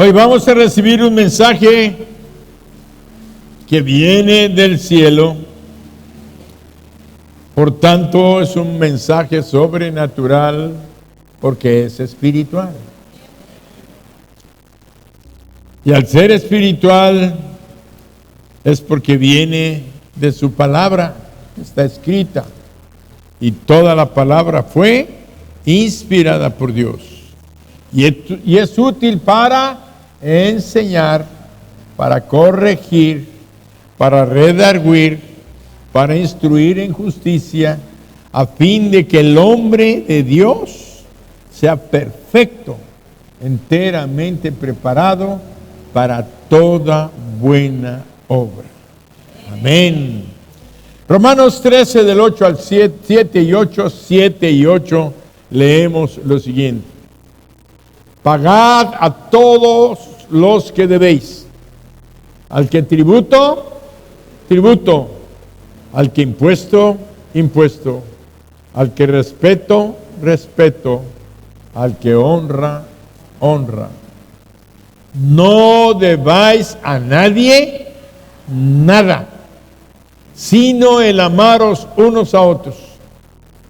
Hoy vamos a recibir un mensaje que viene del cielo. Por tanto, es un mensaje sobrenatural porque es espiritual. Y al ser espiritual es porque viene de su palabra, está escrita. Y toda la palabra fue inspirada por Dios. Y es útil para enseñar, para corregir, para redarguir, para instruir en justicia, a fin de que el hombre de Dios sea perfecto, enteramente preparado para toda buena obra. Amén. Romanos 13 del 8 al 7 y 8, leemos lo siguiente. Pagad a todos los que debéis. Al que tributo, tributo. Al que impuesto, impuesto. Al que respeto, respeto. Al que honra, honra. No debáis a nadie nada, sino el amaros unos a otros,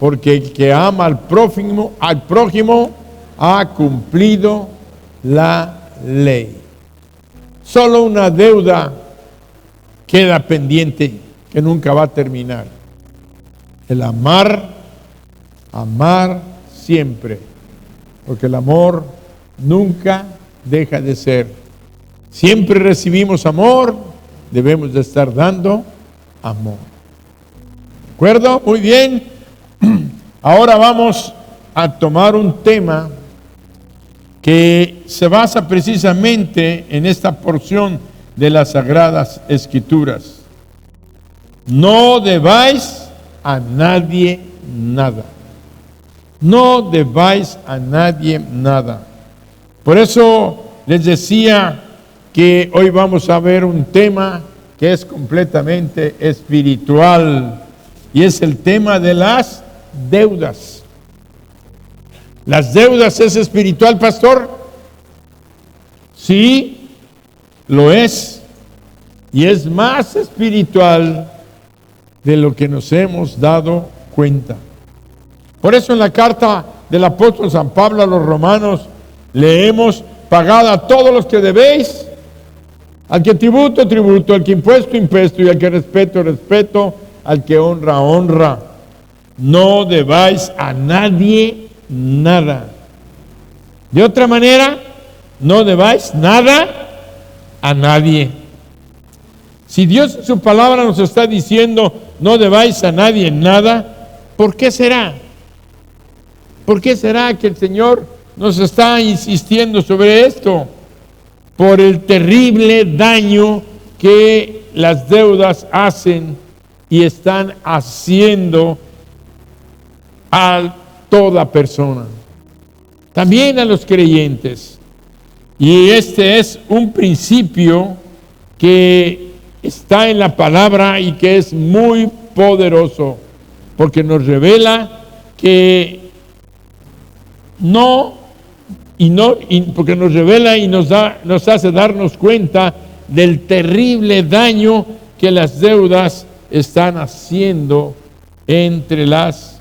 porque el que ama al prójimo ha cumplido la ley. Solo una deuda queda pendiente que nunca va a terminar: el amar siempre, porque el amor nunca deja de ser. Siempre recibimos amor, debemos de estar dando amor. ¿De acuerdo? Muy bien. Ahora vamos a tomar un tema que se basa precisamente en esta porción de las Sagradas Escrituras. No debáis a nadie nada. No debáis a nadie nada. Por eso les decía que hoy vamos a ver un tema que es completamente espiritual, y es el tema de las deudas. ¿Las deudas es espiritual, pastor? Sí, lo es, y es más espiritual de lo que nos hemos dado cuenta. Por eso en la carta del apóstol San Pablo a los romanos leemos: pagad a todos los que debéis, al que tributo, tributo, al que impuesto, impuesto, y al que respeto, respeto, al que honra, honra. No debáis a nadie nada. De otra manera, no debáis nada a nadie. Si Dios en su palabra nos está diciendo no debáis a nadie nada, ¿por qué será? ¿Por qué será que el Señor nos está insistiendo sobre esto? Por el terrible daño que las deudas hacen y están haciendo a toda persona, también a los creyentes. Y este es un principio que está en la palabra y que es muy poderoso, porque nos revela que porque nos revela y nos hace darnos cuenta del terrible daño que las deudas están haciendo entre las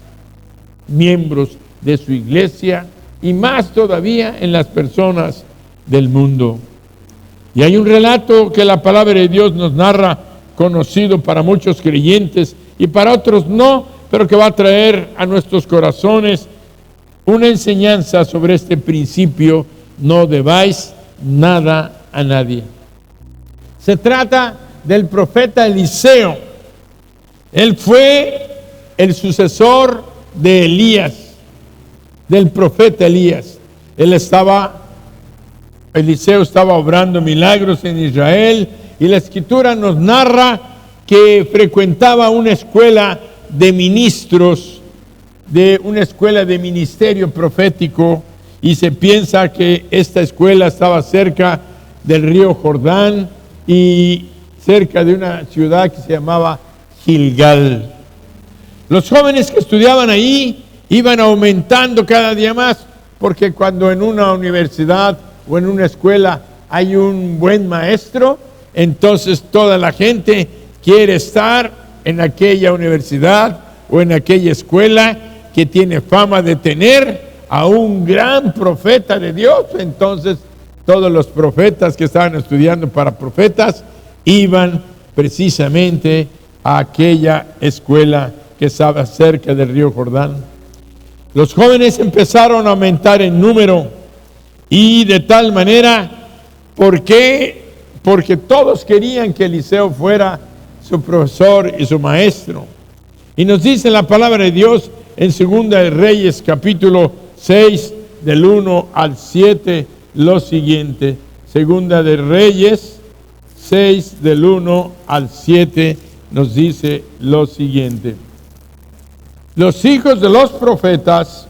miembros de su iglesia y más todavía en las personas del mundo. Y hay un relato que la palabra de Dios nos narra, conocido para muchos creyentes y para otros no, pero que va a traer a nuestros corazones una enseñanza sobre este principio: no debáis nada a nadie. Se trata del profeta Eliseo. Él fue el sucesor de Elías, del profeta Elías. Eliseo estaba obrando milagros en Israel, y la Escritura nos narra que frecuentaba una escuela de ministros, de una escuela de ministerio profético, y se piensa que esta escuela estaba cerca del río Jordán y cerca de una ciudad que se llamaba Gilgal. Los jóvenes que estudiaban ahí iban aumentando cada día más, porque cuando en una universidad o en una escuela hay un buen maestro, entonces toda la gente quiere estar en aquella universidad o en aquella escuela que tiene fama de tener a un gran profeta de Dios. Entonces todos los profetas que estaban estudiando para profetas iban precisamente a aquella escuela que estaba cerca del río Jordán. Los jóvenes empezaron a aumentar en número, y de tal manera, ¿por qué? Porque todos querían que Eliseo fuera su profesor y su maestro. Y nos dice la palabra de Dios en Segunda de Reyes, capítulo 6, del 1 al 7, lo siguiente. Segunda de Reyes 6, del 1 al 7, nos dice lo siguiente. Los hijos de los profetas,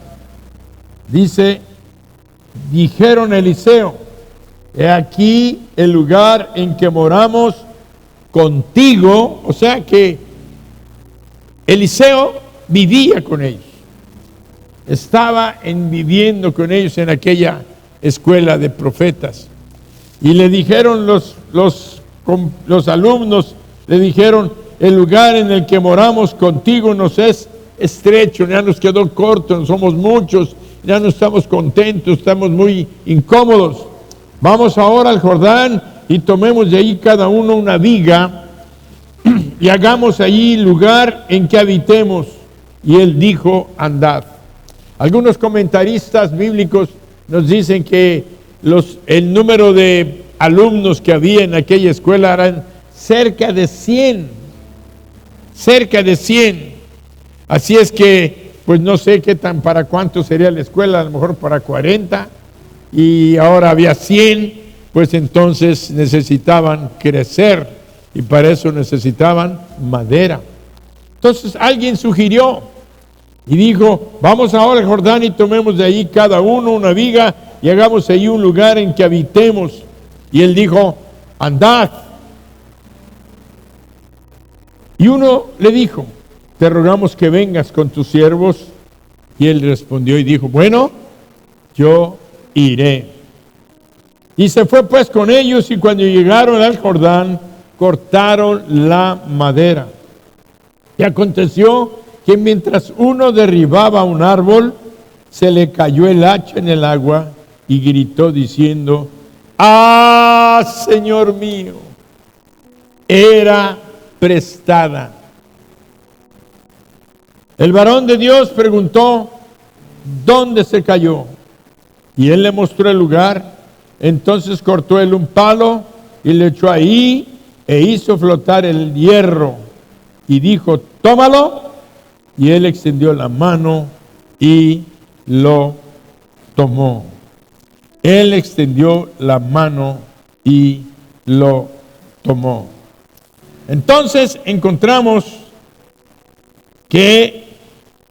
dice, dijeron a Eliseo: he aquí el lugar en que moramos contigo. O sea que Eliseo vivía con ellos, estaba viviendo con ellos en aquella escuela de profetas. Y le dijeron los alumnos, le dijeron: el lugar en el que moramos contigo nos es estrecho, ya nos quedó corto, no somos muchos, ya no estamos contentos, estamos muy incómodos. Vamos ahora al Jordán y tomemos de ahí cada uno una viga y hagamos allí lugar en que habitemos. Y él dijo: andad. Algunos comentaristas bíblicos nos dicen que el número de alumnos que había en aquella escuela eran cerca de 100. Cerca de 100. Así es que, pues no sé para cuánto sería la escuela, a lo mejor para 40, y ahora había 100, pues entonces necesitaban crecer, y para eso necesitaban madera. Entonces alguien sugirió y dijo: vamos ahora al Jordán y tomemos de ahí cada uno una viga y hagamos ahí un lugar en que habitemos. Y él dijo: andad. Y uno le dijo: te rogamos que vengas con tus siervos. Y él respondió y dijo: bueno, yo iré. Y se fue pues con ellos, y cuando llegaron al Jordán, cortaron la madera. Y aconteció que mientras uno derribaba un árbol, se le cayó el hacha en el agua, y gritó diciendo: ¡ah, Señor mío! Era prestada. El varón de Dios preguntó: ¿dónde se cayó? Y él le mostró el lugar. Entonces cortó él un palo y le echó ahí e hizo flotar el hierro. Y dijo: tómalo. Y él extendió la mano y lo tomó. Él extendió la mano y lo tomó. Entonces encontramos que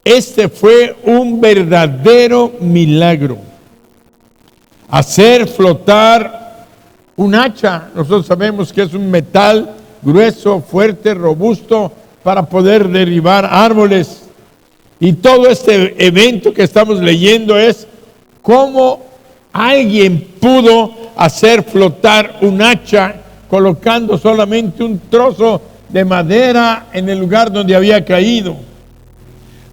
este fue un verdadero milagro. Hacer flotar un hacha. Nosotros sabemos que es un metal grueso, fuerte, robusto, para poder derribar árboles. Y todo este evento que estamos leyendo es cómo alguien pudo hacer flotar un hacha colocando solamente un trozo de madera en el lugar donde había caído.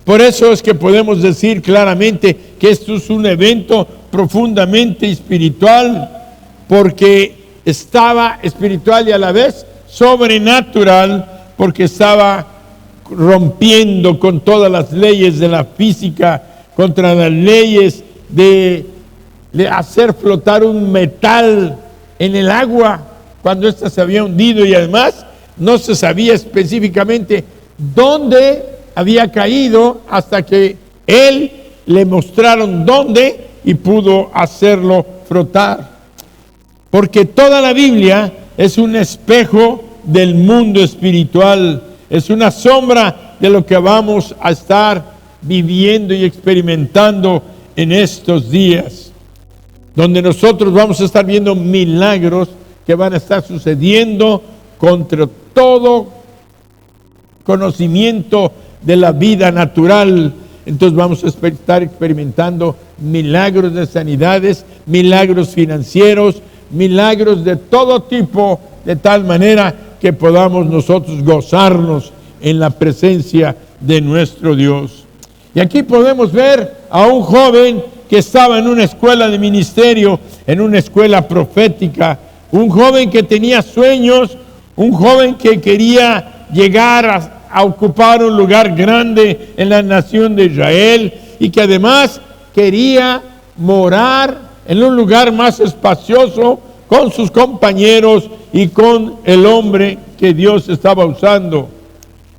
Por eso es que podemos decir claramente que esto es un evento profundamente espiritual, porque estaba espiritual y a la vez sobrenatural, porque estaba rompiendo con todas las leyes de la física, contra las leyes de hacer flotar un metal en el agua cuando ésta se había hundido, y además no se sabía específicamente dónde había caído hasta que él le mostraron dónde y pudo hacerlo flotar. Porque toda la Biblia es un espejo del mundo espiritual, es una sombra de lo que vamos a estar viviendo y experimentando en estos días, donde nosotros vamos a estar viendo milagros que van a estar sucediendo contra todo conocimiento de la vida natural. Entonces vamos a estar experimentando milagros de sanidades, milagros financieros, milagros de todo tipo, de tal manera que podamos nosotros gozarnos en la presencia de nuestro Dios. Y aquí podemos ver a un joven que estaba en una escuela de ministerio, en una escuela profética, un joven que tenía sueños, un joven que quería llegar a ocupar un lugar grande en la nación de Israel y que además quería morar en un lugar más espacioso con sus compañeros y con el hombre que Dios estaba usando,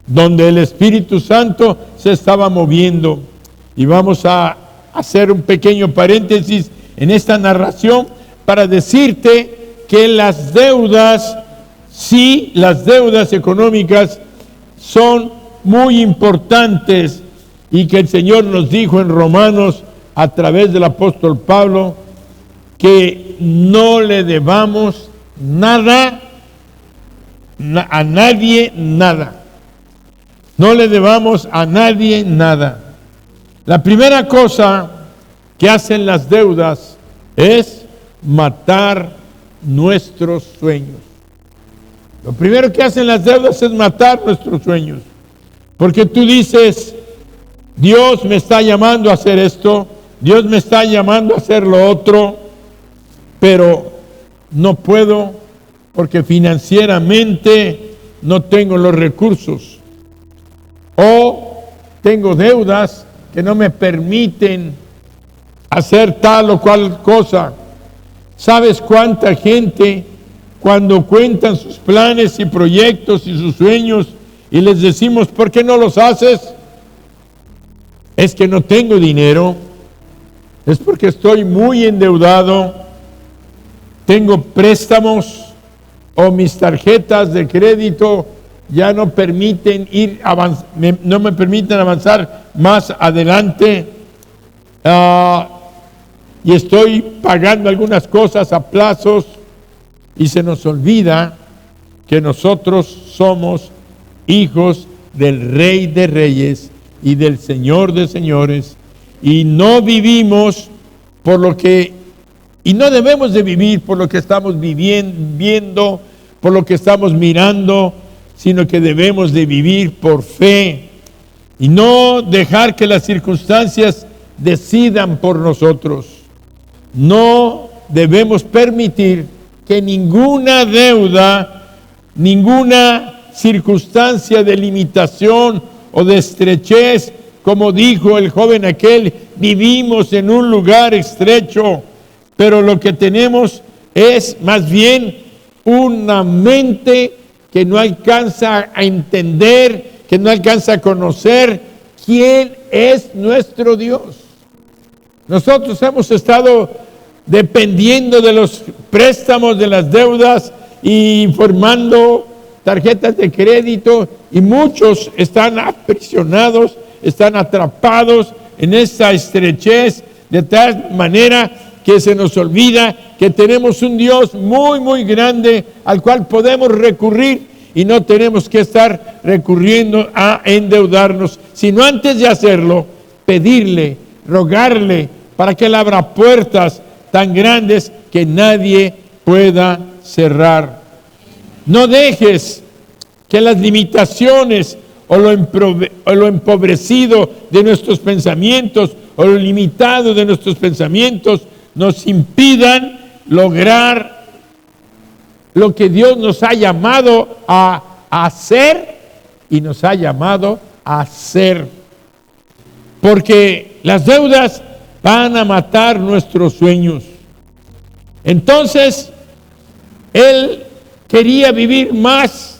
donde el Espíritu Santo se estaba moviendo. Y vamos a hacer un pequeño paréntesis en esta narración para decirte que las deudas, sí, las deudas económicas son muy importantes y que el Señor nos dijo en Romanos a través del apóstol Pablo que no le debamos nada a nadie, nada. No le debamos a nadie nada. La primera cosa que hacen las deudas es matar nuestros sueños. Lo primero que hacen las deudas es matar nuestros sueños. Porque tú dices, Dios me está llamando a hacer esto, Dios me está llamando a hacer lo otro, pero no puedo porque financieramente no tengo los recursos. O tengo deudas que no me permiten hacer tal o cual cosa. ¿Sabes cuánta gente cuando cuentan sus planes y proyectos y sus sueños y les decimos, ¿por qué no los haces? Es que no tengo dinero, es porque estoy muy endeudado, tengo préstamos o mis tarjetas de crédito ya no permiten no me permiten avanzar más adelante, y estoy pagando algunas cosas a plazos y se nos olvida que nosotros somos hijos del Rey de Reyes y del Señor de Señores y no vivimos por lo que, y no debemos de vivir por lo que estamos viendo, por lo que estamos mirando, sino que debemos de vivir por fe y no dejar que las circunstancias decidan por nosotros. No debemos permitir que ninguna deuda, ninguna circunstancia de limitación o de estrechez, como dijo el joven aquel, vivimos en un lugar estrecho, pero lo que tenemos es más bien una mente que no alcanza a entender, que no alcanza a conocer quién es nuestro Dios. Nosotros hemos estado dependiendo de los préstamos, de las deudas y formando tarjetas de crédito, y muchos están aprisionados, están atrapados en esa estrechez, de tal manera que se nos olvida que tenemos un Dios muy, muy grande al cual podemos recurrir y no tenemos que estar recurriendo a endeudarnos, sino antes de hacerlo, pedirle, rogarle para que Él abra puertas tan grandes que nadie pueda cerrar. No dejes que las limitaciones o lo empobrecido de nuestros pensamientos o lo limitado de nuestros pensamientos nos impidan lograr lo que Dios nos ha llamado a hacer y nos ha llamado a hacer. Porque las deudas van a matar nuestros sueños. Entonces, él quería vivir más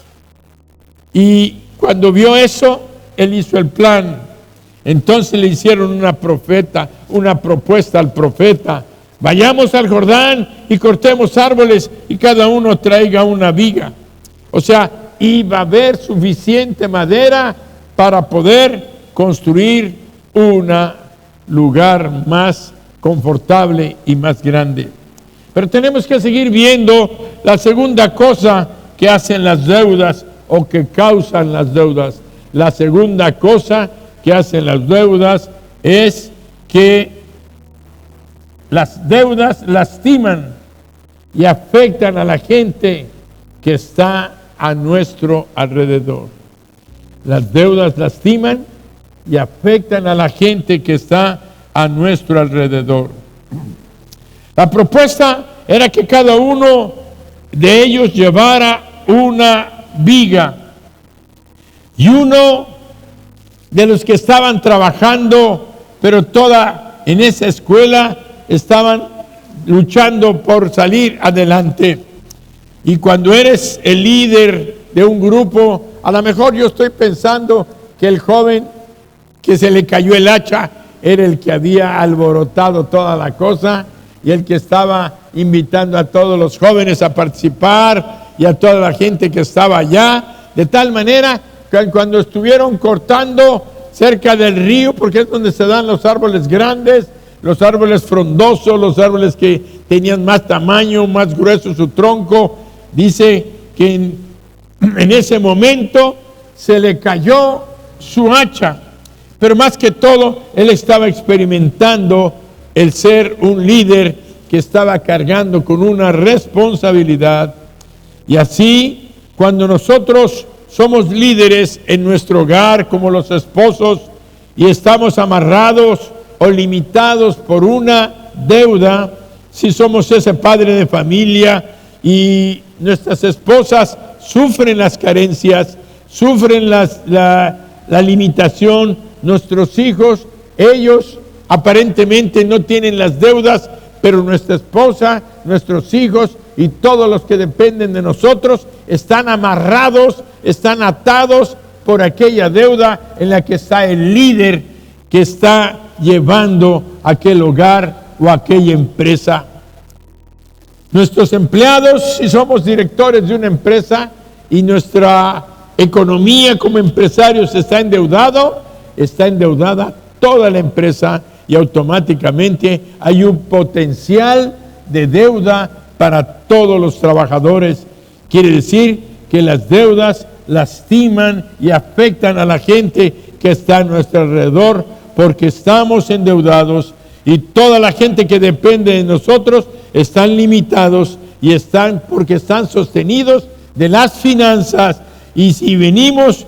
y cuando vio eso, él hizo el plan. Entonces le hicieron una propuesta al profeta. Vayamos al Jordán y cortemos árboles y cada uno traiga una viga. O sea, iba a haber suficiente madera para poder construir un lugar más confortable y más grande. Pero tenemos que seguir viendo la segunda cosa que hacen las deudas o que causan las deudas. La segunda cosa que hacen las deudas es que las deudas lastiman y afectan a la gente que está a nuestro alrededor. Las deudas lastiman y afectan a la gente que está a nuestro alrededor. La propuesta era que cada uno de ellos llevara una viga, y uno de los que estaban trabajando, pero toda en esa escuela estaban luchando por salir adelante. Y cuando eres el líder de un grupo, a lo mejor yo estoy pensando que el joven que se le cayó el hacha era el que había alborotado toda la cosa y el que estaba invitando a todos los jóvenes a participar y a toda la gente que estaba allá, de tal manera que cuando estuvieron cortando cerca del río, porque es donde se dan los árboles grandes, los árboles frondosos, los árboles que tenían más tamaño, más grueso su tronco, dice que en ese momento se le cayó su hacha, pero más que todo él estaba experimentando el ser un líder que estaba cargando con una responsabilidad. Y así, cuando nosotros somos líderes en nuestro hogar, como los esposos, y estamos amarrados o limitados por una deuda, si somos ese padre de familia y nuestras esposas sufren las carencias, sufren la limitación, nuestros hijos, ellos aparentemente no tienen las deudas, pero nuestra esposa, nuestros hijos y todos los que dependen de nosotros están amarrados, están atados por aquella deuda en la que está el líder que está llevando aquel hogar o aquella empresa. Nuestros empleados, si somos directores de una empresa y nuestra economía como empresarios está endeudada toda la empresa, y automáticamente hay un potencial de deuda para todos los trabajadores. Quiere decir que las deudas lastiman y afectan a la gente que está a nuestro alrededor, porque estamos endeudados y toda la gente que depende de nosotros están limitados y porque están sostenidos de las finanzas. Y si venimos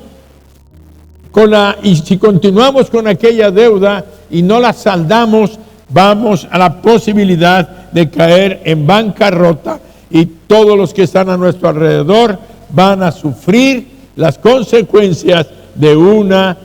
y si continuamos con aquella deuda y no la saldamos, vamos a la posibilidad de caer en bancarrota, y todos los que están a nuestro alrededor van a sufrir las consecuencias de una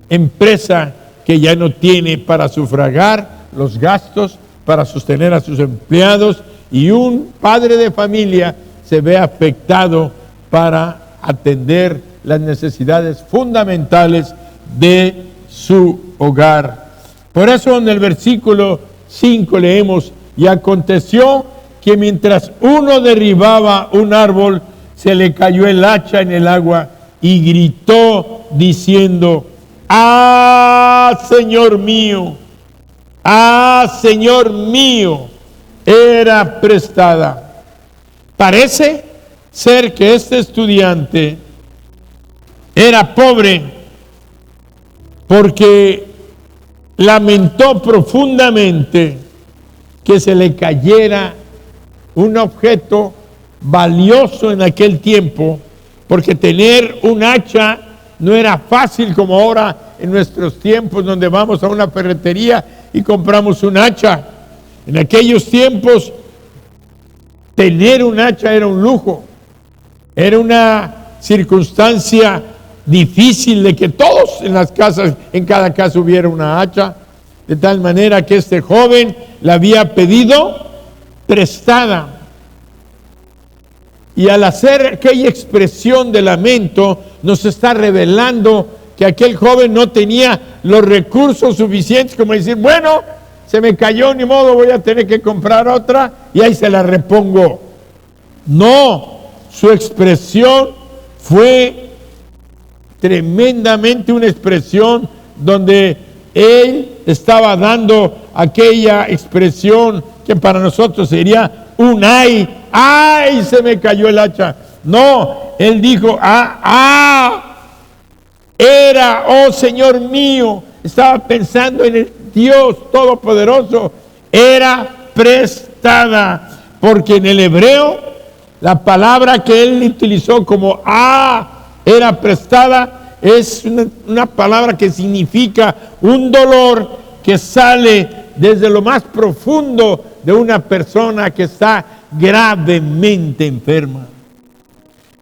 empresa que ya no tiene para sufragar los gastos, para sostener a sus empleados, y un padre de familia se ve afectado para atender las necesidades fundamentales de su hogar. Por eso en el versículo 5 leemos: y aconteció que mientras uno derribaba un árbol, se le cayó el hacha en el agua y gritó diciendo: ¡ah, Señor mío! ¡ah, Señor mío! Era prestada. Parece ser que este estudiante era pobre porque lamentó profundamente que se le cayera un objeto valioso en aquel tiempo, porque tener un hacha no era fácil como ahora en nuestros tiempos, donde vamos a una ferretería y compramos un hacha. En aquellos tiempos tener un hacha era un lujo, era una circunstancia difícil de que todos en las casas, en cada casa hubiera una hacha, de tal manera que este joven la había pedido prestada. Y al hacer aquella expresión de lamento, nos está revelando que aquel joven no tenía los recursos suficientes como decir: bueno, se me cayó, ni modo, voy a tener que comprar otra y ahí se la repongo. No, su expresión fue tremendamente una expresión donde él estaba dando aquella expresión que para nosotros sería un ay, ay, se me cayó el hacha. No, él dijo: era, oh Señor mío. Estaba pensando en el Dios Todopoderoso. Era prestada. porque en el hebreo la palabra que él utilizó como era prestada es una palabra que significa un dolor que sale desde lo más profundo de una persona que está gravemente enferma.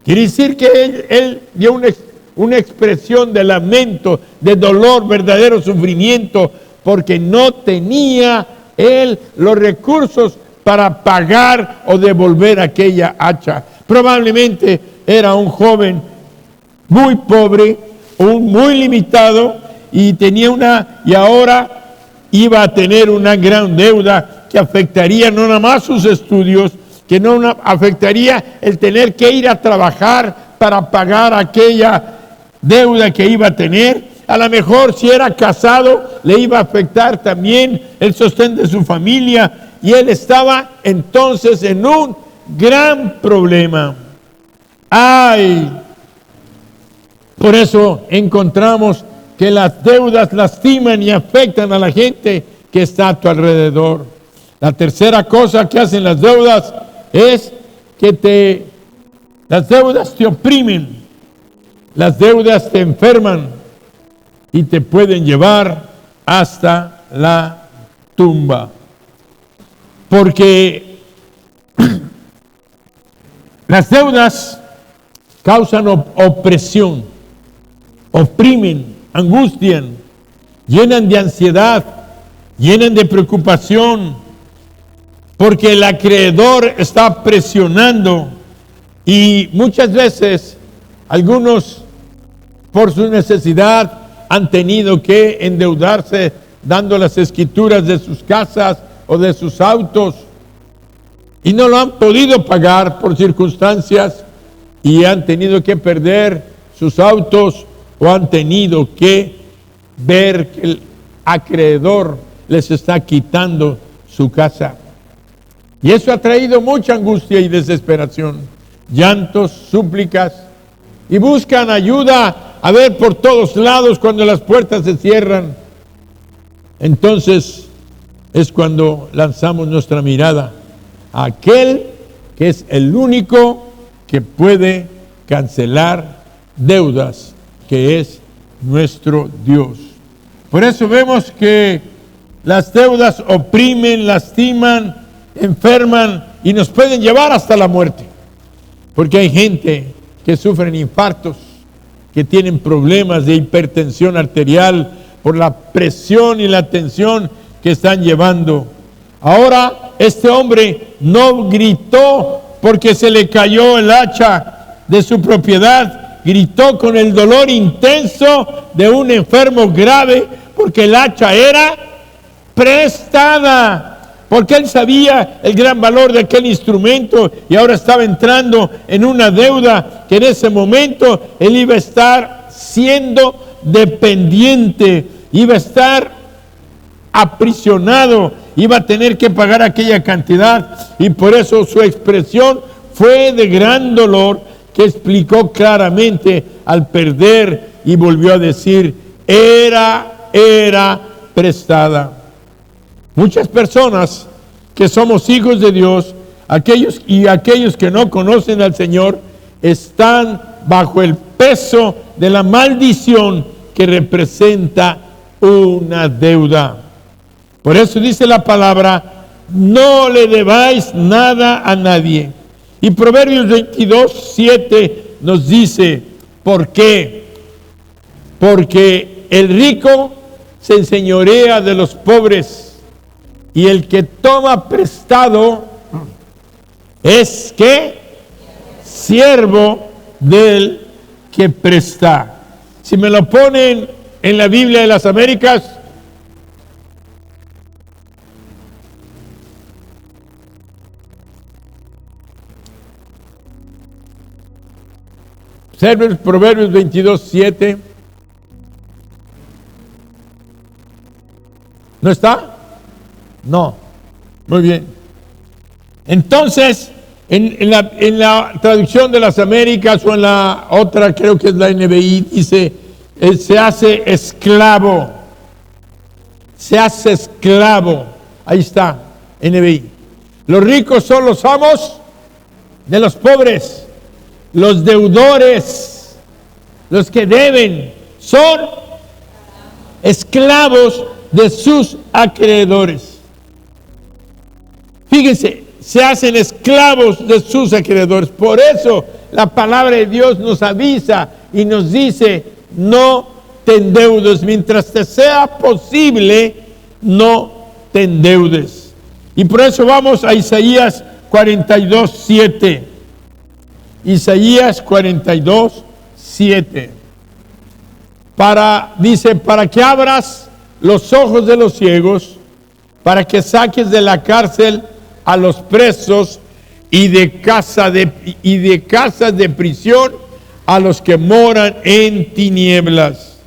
Quiere decir que él dio una expresión de lamento, de dolor, verdadero sufrimiento, porque no tenía él los recursos para pagar o devolver aquella hacha. Probablemente era un joven muy pobre, muy limitado, y ahora iba a tener una gran deuda que afectaría no nada más sus estudios, que afectaría el tener que ir a trabajar para pagar aquella deuda que iba a tener. A lo mejor si era casado le iba a afectar también el sostén de su familia, y él estaba entonces en un gran problema. Por eso encontramos que las deudas lastiman y afectan a la gente que está a tu alrededor. La tercera cosa que hacen las deudas es que las deudas te oprimen, las deudas te enferman y te pueden llevar hasta la tumba. Porque las deudas causan opresión, oprimen, angustian, llenan de ansiedad, llenan de preocupación, porque el acreedor está presionando, y muchas veces algunos por su necesidad han tenido que endeudarse dando las escrituras de sus casas o de sus autos, y no lo han podido pagar por circunstancias, y han tenido que perder sus autos, o han tenido que ver que el acreedor les está quitando su casa. Y eso ha traído mucha angustia y desesperación, llantos, súplicas, y buscan ayuda a ver por todos lados cuando las puertas se cierran. Entonces es cuando lanzamos nuestra mirada a aquel que es el único que puede cancelar deudas, que es nuestro Dios. Por eso vemos que las deudas oprimen, lastiman, enferman y nos pueden llevar hasta la muerte. Porque hay gente que sufren infartos, que tienen problemas de hipertensión arterial por la presión y la tensión que están llevando. Ahora este hombre no gritó porque se le cayó el hacha de su propiedad, gritó con el dolor intenso de un enfermo grave, porque el hacha era prestada, porque él sabía el gran valor de aquel instrumento, y ahora estaba entrando en una deuda que en ese momento él iba a estar siendo dependiente, iba a estar aprisionado, iba a tener que pagar aquella cantidad, y por eso su expresión fue de gran dolor, que explicó claramente al perder, y volvió a decir, era prestada. Muchas personas que somos hijos de Dios, aquellos que no conocen al Señor, están bajo el peso de la maldición que representa una deuda. Por eso dice la palabra, no le debáis nada a nadie. Y Proverbios 22:7 nos dice, ¿por qué? Porque el rico se enseñorea de los pobres, y el que toma prestado es ¿qué? Siervo del que presta. Si me lo ponen en la Biblia de las Américas, Proverbios 22:7. ¿No está? No. Muy bien. Entonces, en la traducción de las Américas, o en la otra, creo que es la NBI, dice, se hace esclavo. Se hace esclavo. Ahí está, NBI. Los ricos son los amos de los pobres. Los deudores, los que deben, son esclavos de sus acreedores. Fíjense, se hacen esclavos de sus acreedores. Por eso la palabra de Dios nos avisa y nos dice: no te endeudes, mientras te sea posible, no te endeudes. Y por eso vamos a Isaías 42:7. Isaías 42:7. Dice: para que abras los ojos de los ciegos, para que saques de la cárcel a los presos y de casas de prisión a los que moran en tinieblas.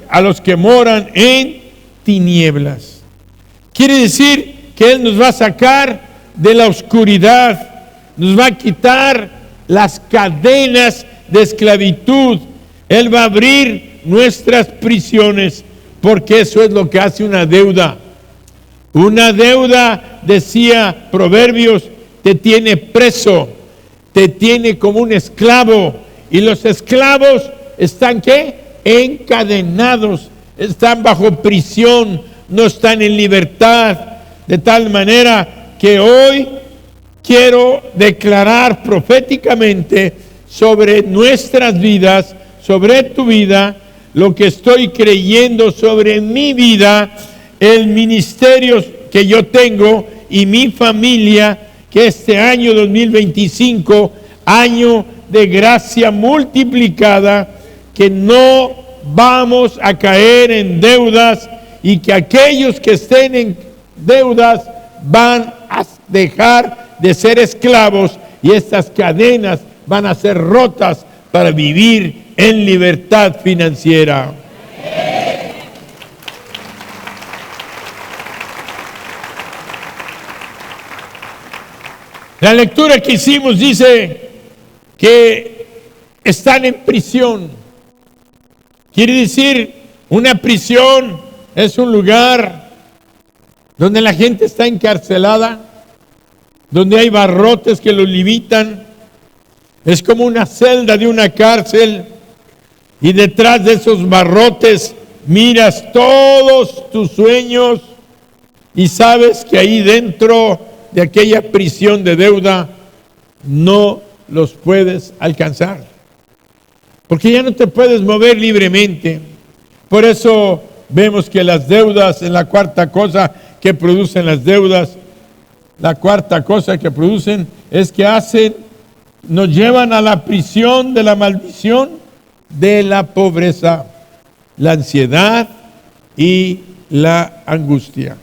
A los que moran en tinieblas. Quiere decir que Él nos va a sacar de la oscuridad, nos va a quitar las cadenas de esclavitud. Él va a abrir nuestras prisiones, porque eso es lo que hace una deuda. Una deuda, decía Proverbios, te tiene preso, te tiene como un esclavo. Y los esclavos están, ¿qué? Encadenados, están bajo prisión, no están en libertad. De tal manera que hoy quiero declarar proféticamente sobre nuestras vidas, sobre tu vida, lo que estoy creyendo sobre mi vida, el ministerio que yo tengo y mi familia, que este año 2025, año de gracia multiplicada, que no vamos a caer en deudas, y que aquellos que estén en deudas van a dejar de ser esclavos, y estas cadenas van a ser rotas para vivir en libertad financiera. La lectura que hicimos dice que están en prisión. Quiere decir, una prisión es un lugar donde la gente está encarcelada, donde hay barrotes que los limitan. Es como una celda de una cárcel, y detrás de esos barrotes miras todos tus sueños y sabes que ahí dentro de aquella prisión de deuda no los puedes alcanzar, porque ya no te puedes mover libremente. Por eso vemos que las deudas, en la cuarta cosa que producen las deudas, la cuarta cosa que producen es que nos llevan a la prisión de la maldición de la pobreza, la ansiedad y la angustia.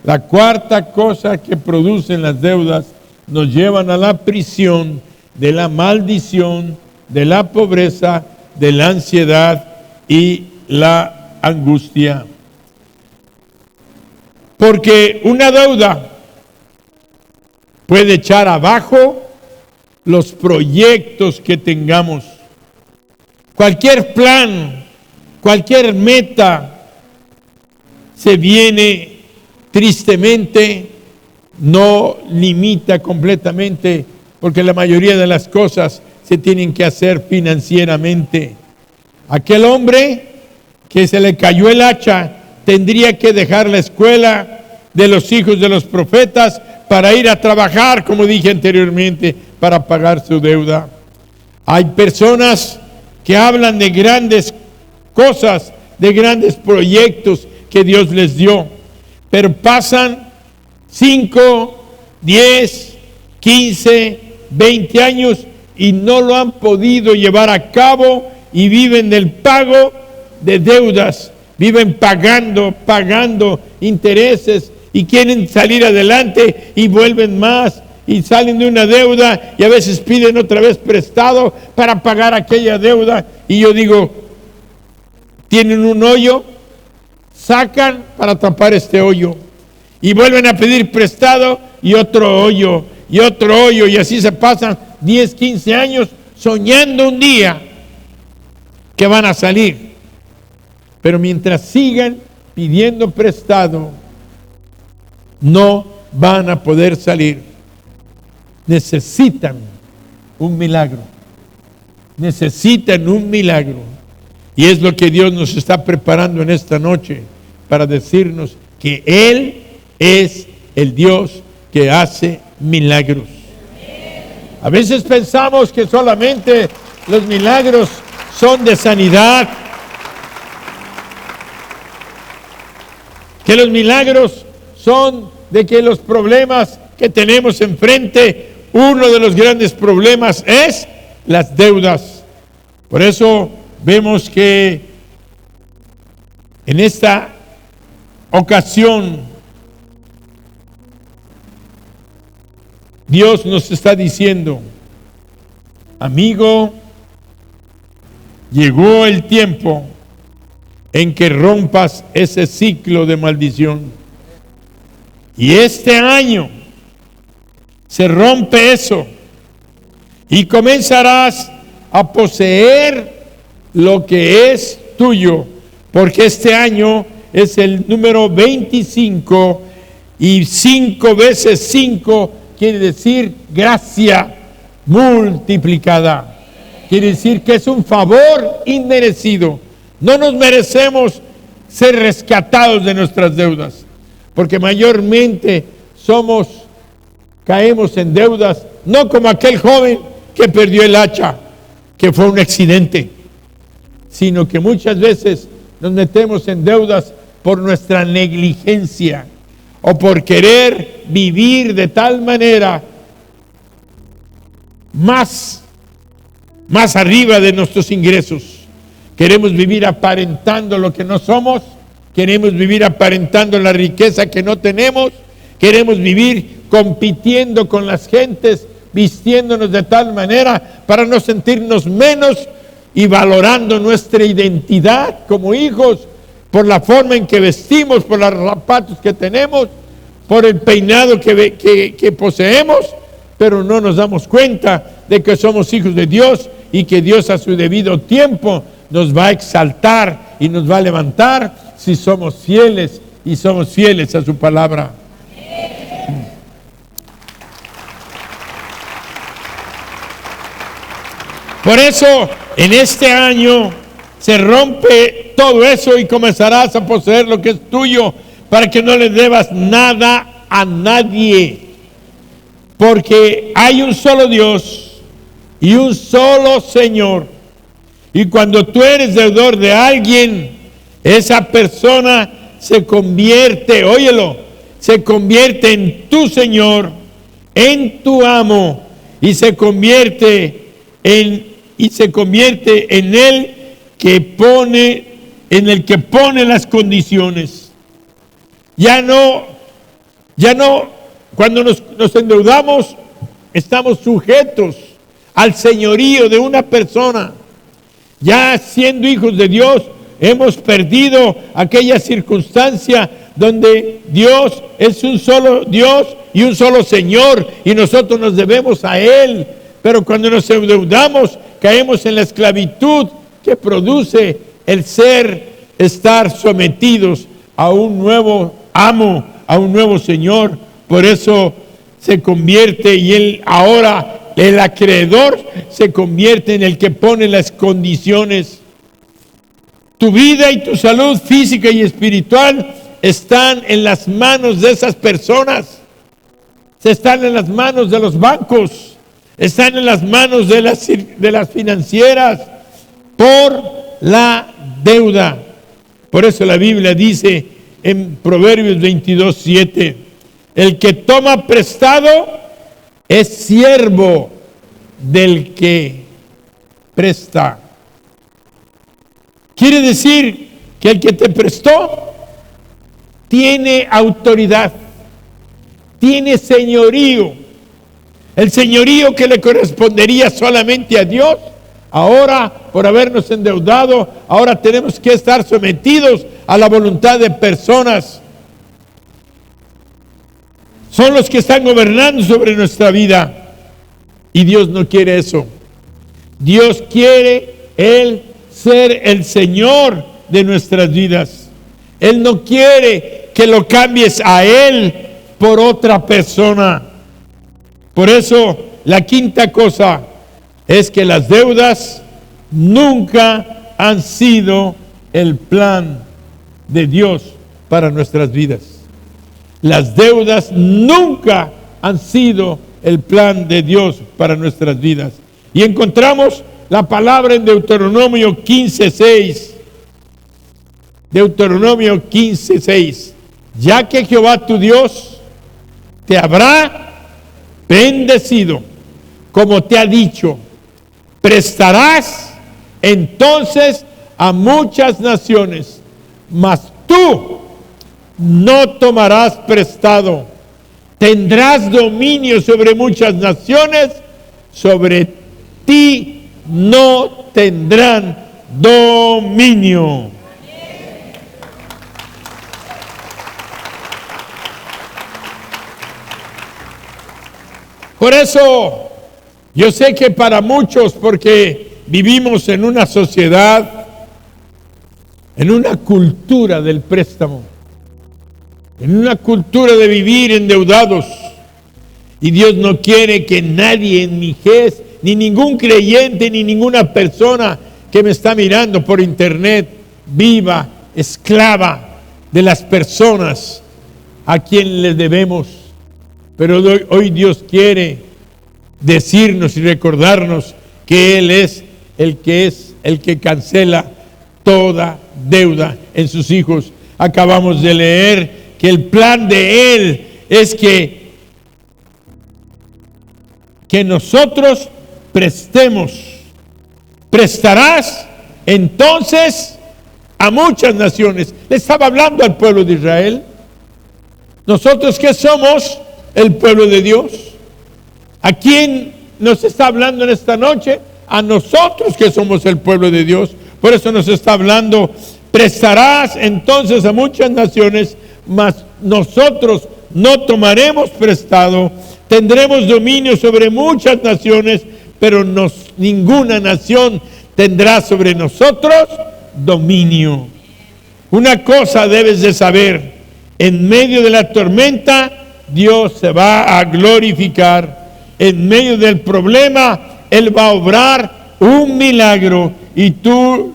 La cuarta cosa que producen las deudas nos llevan a la prisión de la maldición, de la pobreza, de la ansiedad y la angustia. Porque una deuda puede echar abajo los proyectos que tengamos. Cualquier plan, cualquier meta se viene tristemente, no limita completamente, porque la mayoría de las cosas se tienen que hacer financieramente. Aquel hombre que se le cayó el hacha tendría que dejar la escuela de los hijos de los profetas para ir a trabajar, como dije anteriormente, para pagar su deuda. Hay personas que hablan de grandes cosas, de grandes proyectos que Dios les dio, pero pasan 5, 10, 15, 20 años y no lo han podido llevar a cabo, y viven del pago de deudas, viven pagando intereses, y quieren salir adelante y vuelven más, y salen de una deuda y a veces piden otra vez prestado para pagar aquella deuda. Y yo digo, tienen un hoyo, sacan para tapar este hoyo, y vuelven a pedir prestado, y otro hoyo, y otro hoyo, y así se pasan 10, 15 años soñando un día que van a salir. Pero mientras sigan pidiendo prestado, no van a poder salir. Necesitan un milagro. Necesitan un milagro. Y es lo que Dios nos está preparando en esta noche para decirnos que Él es el Dios que hace milagros. A veces pensamos que solamente los milagros son de sanidad, que los milagros son de que los problemas que tenemos enfrente, uno de los grandes problemas es las deudas. Por eso vemos que en esta ocasión Dios nos está diciendo: amigo, llegó el tiempo en que rompas ese ciclo de maldición. Y este año se rompe eso y comenzarás a poseer lo que es tuyo, porque este año es el número 25 y 5 veces 5 quiere decir gracia multiplicada. Quiere decir que es un favor inmerecido. No nos merecemos ser rescatados de nuestras deudas, porque mayormente caemos en deudas, no como aquel joven que perdió el hacha, que fue un accidente, sino que muchas veces nos metemos en deudas por nuestra negligencia o por querer vivir de tal manera más arriba de nuestros ingresos. Queremos vivir aparentando lo que no somos, queremos vivir aparentando la riqueza que no tenemos, queremos vivir compitiendo con las gentes, vistiéndonos de tal manera para no sentirnos menos y valorando nuestra identidad como hijos por la forma en que vestimos, por los zapatos que tenemos, por el peinado que poseemos, pero no nos damos cuenta de que somos hijos de Dios y que Dios a su debido tiempo nos va a exaltar y nos va a levantar si somos fieles y somos fieles a su palabra. Por eso, en este año se rompe todo eso y comenzarás a poseer lo que es tuyo para que no le debas nada a nadie. Porque hay un solo Dios y un solo Señor. Y cuando tú eres deudor de alguien, esa persona se convierte, óyelo, se convierte en tu Señor, en tu amo, y se convierte en el que pone las condiciones. Ya no, cuando nos endeudamos, estamos sujetos al señorío de una persona. Ya siendo hijos de Dios, hemos perdido aquella circunstancia donde Dios es un solo Dios y un solo Señor, y nosotros nos debemos a Él. Pero cuando nos endeudamos, caemos en la esclavitud que produce el estar sometidos a un nuevo amo, a un nuevo Señor. Por eso se convierte, y el acreedor se convierte en el que pone las condiciones. Tu vida y tu salud física y espiritual están en las manos de esas personas. Están en las manos de los bancos, están en las manos de las financieras por la deuda. Por eso la Biblia dice en Proverbios 22:7, el que toma prestado es siervo del que presta. Quiere decir que el que te prestó tiene autoridad, tiene señorío. El señorío que le correspondería solamente a Dios, ahora por habernos endeudado, ahora tenemos que estar sometidos a la voluntad de personas. Son los que están gobernando sobre nuestra vida. Y Dios no quiere eso. Dios quiere Él ser el Señor de nuestras vidas. Él no quiere que lo cambies a Él por otra persona. Por eso, la quinta cosa es que las deudas nunca han sido el plan de Dios para nuestras vidas. Las deudas nunca han sido el plan de Dios para nuestras vidas. Y encontramos la palabra en Deuteronomio 15:6. Deuteronomio 15:6. Ya que Jehová tu Dios te habrá bendecido, como te ha dicho, prestarás entonces a muchas naciones, mas tú no tomarás prestado. Tendrás dominio sobre muchas naciones, sobre ti no tendrán dominio. Por eso, yo sé que para muchos, porque vivimos en una sociedad, en una cultura del préstamo, en una cultura de vivir endeudados, y Dios no quiere que nadie en mi GES, ni ningún creyente, ni ninguna persona que me está mirando por internet, viva esclava de las personas a quien les debemos. Pero hoy Dios quiere decirnos y recordarnos que Él es el que cancela toda deuda en sus hijos. Acabamos de leer que el plan de Él es que nosotros prestemos. Prestarás entonces a muchas naciones. Le estaba hablando al pueblo de Israel. Nosotros, ¿qué somos? El pueblo de Dios. ¿A quién nos está hablando en esta noche? A nosotros, que somos el pueblo de Dios. Por eso nos está hablando: prestarás entonces a muchas naciones, mas nosotros no tomaremos prestado. Tendremos dominio sobre muchas naciones, pero ninguna nación tendrá sobre nosotros dominio. Una cosa debes de saber: en medio de la tormenta, Dios se va a glorificar. En medio del problema, Él va a obrar un milagro. Y si tú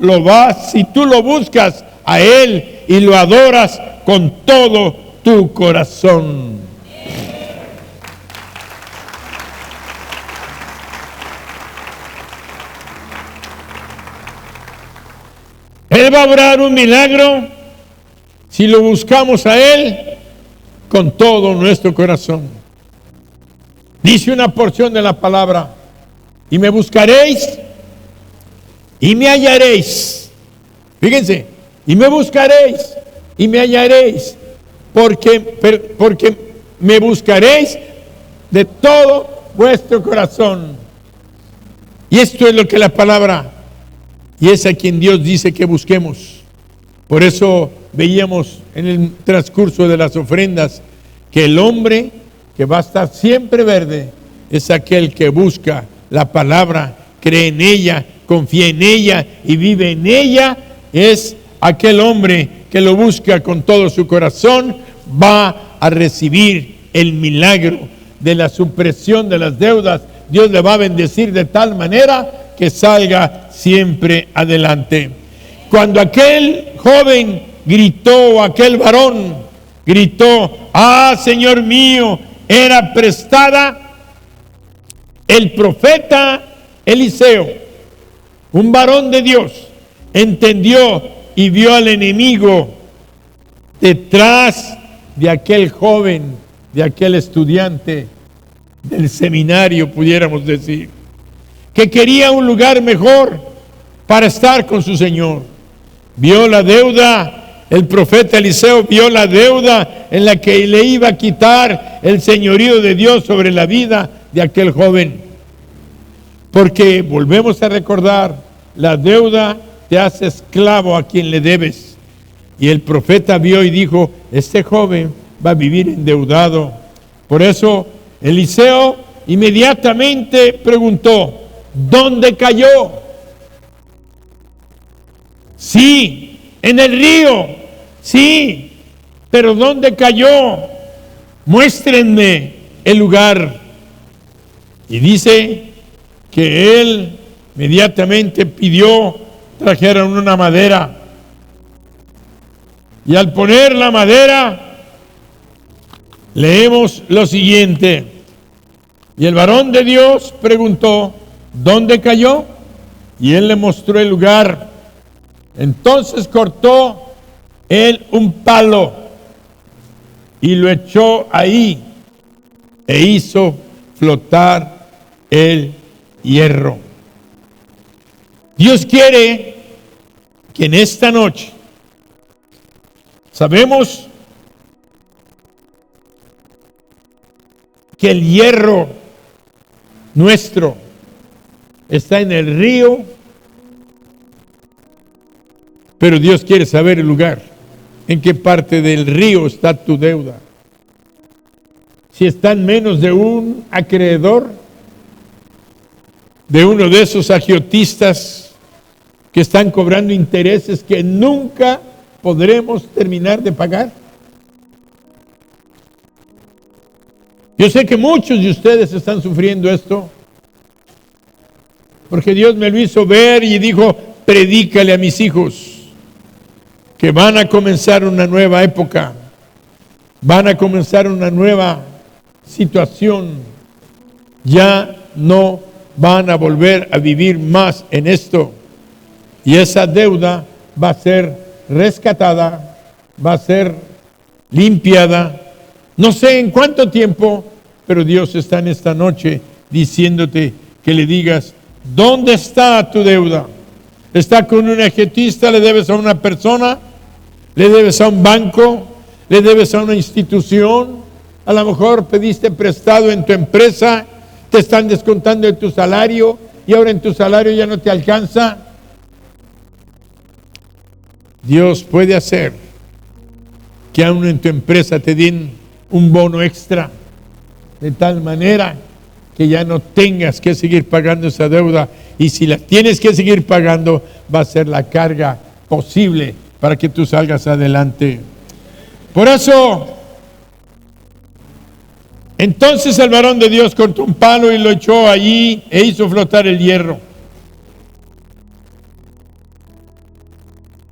lo buscas a Él y lo adoras con todo tu corazón. Él va a obrar un milagro si lo buscamos a Él con todo nuestro corazón. Dice una porción de la palabra: y me buscaréis y me hallaréis. Fíjense, y me buscaréis y me hallaréis, porque me buscaréis de todo vuestro corazón. Y esto es lo que la palabra, y es a quien Dios dice que busquemos. Por eso veíamos en el transcurso de las ofrendas que el hombre que va a estar siempre verde es aquel que busca la palabra, cree en ella, confía en ella y vive en ella. Es aquel hombre que lo busca con todo su corazón, va a recibir el milagro de la supresión de las deudas. Dios le va a bendecir de tal manera que salga siempre adelante. Cuando aquel joven gritó, aquel varón gritó: ¡ah, Señor mío! Era prestada. El profeta Eliseo, un varón de Dios, entendió y vio al enemigo detrás de aquel joven, de aquel estudiante del seminario, pudiéramos decir, que quería un lugar mejor para estar con su Señor. Vio la deuda, el profeta Eliseo vio la deuda en la que le iba a quitar el señorío de Dios sobre la vida de aquel joven. Porque volvemos a recordar, la deuda te hace esclavo a quien le debes. Y el profeta vio y dijo: este joven va a vivir endeudado. Por eso Eliseo inmediatamente preguntó: ¿dónde cayó? Sí, en el río. Sí, pero ¿dónde cayó? muéstrenme el lugar. Y dice que él inmediatamente pidió, trajeron una madera. Y al poner la madera, leemos lo siguiente. Y el varón de Dios preguntó, ¿dónde cayó? Y él le mostró el lugar. Entonces cortó él un palo y lo echó ahí e hizo flotar el hierro. Dios quiere que en esta noche, sabemos que el hierro nuestro está en el río, pero Dios quiere saber el lugar, en qué parte del río está tu deuda. Si está en menos de un acreedor, de uno de esos agiotistas que están cobrando intereses que nunca podremos terminar de pagar. Yo sé que muchos de ustedes están sufriendo esto, porque Dios me lo hizo ver y dijo, predícale a mis hijos que van a comenzar una nueva época, van a comenzar una nueva situación, ya no van a volver a vivir más en esto, y esa deuda va a ser rescatada, va a ser limpiada. No sé en cuánto tiempo, pero Dios está en esta noche diciéndote que le digas, ¿dónde está tu deuda? ¿Está con un agentista? ¿Le debes a una persona? ¿Le debes a un banco? ¿Le debes a una institución? A lo mejor pediste prestado en tu empresa, te están descontando de tu salario y ahora en tu salario ya no te alcanza. Dios puede hacer que aún en tu empresa te den un bono extra, de tal manera que ya no tengas que seguir pagando esa deuda, y si la tienes que seguir pagando, va a ser la carga posible para que tú salgas adelante. Por eso, entonces el varón de Dios cortó un palo y lo echó allí e hizo flotar el hierro.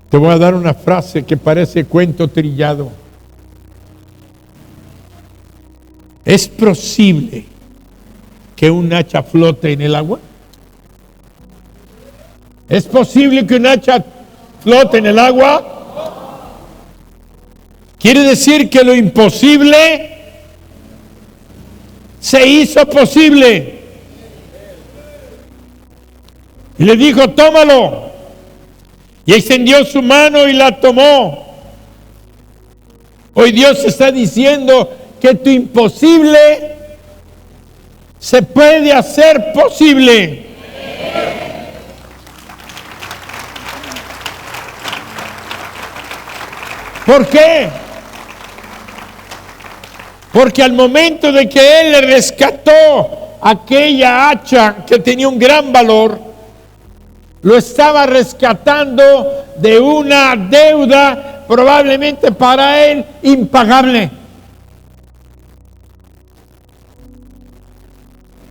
Te voy a dar una frase que parece cuento trillado. ¿Es posible que un hacha flote en el agua? ¿Es posible que un hacha flote en el agua? Quiere decir que lo imposible se hizo posible. Y le dijo, tómalo. Y extendió su mano y la tomó. Hoy Dios está diciendo que tu imposible se puede hacer posible. ¿Por qué? Porque al momento de que Él le rescató aquella hacha que tenía un gran valor, lo estaba rescatando de una deuda probablemente para él impagable.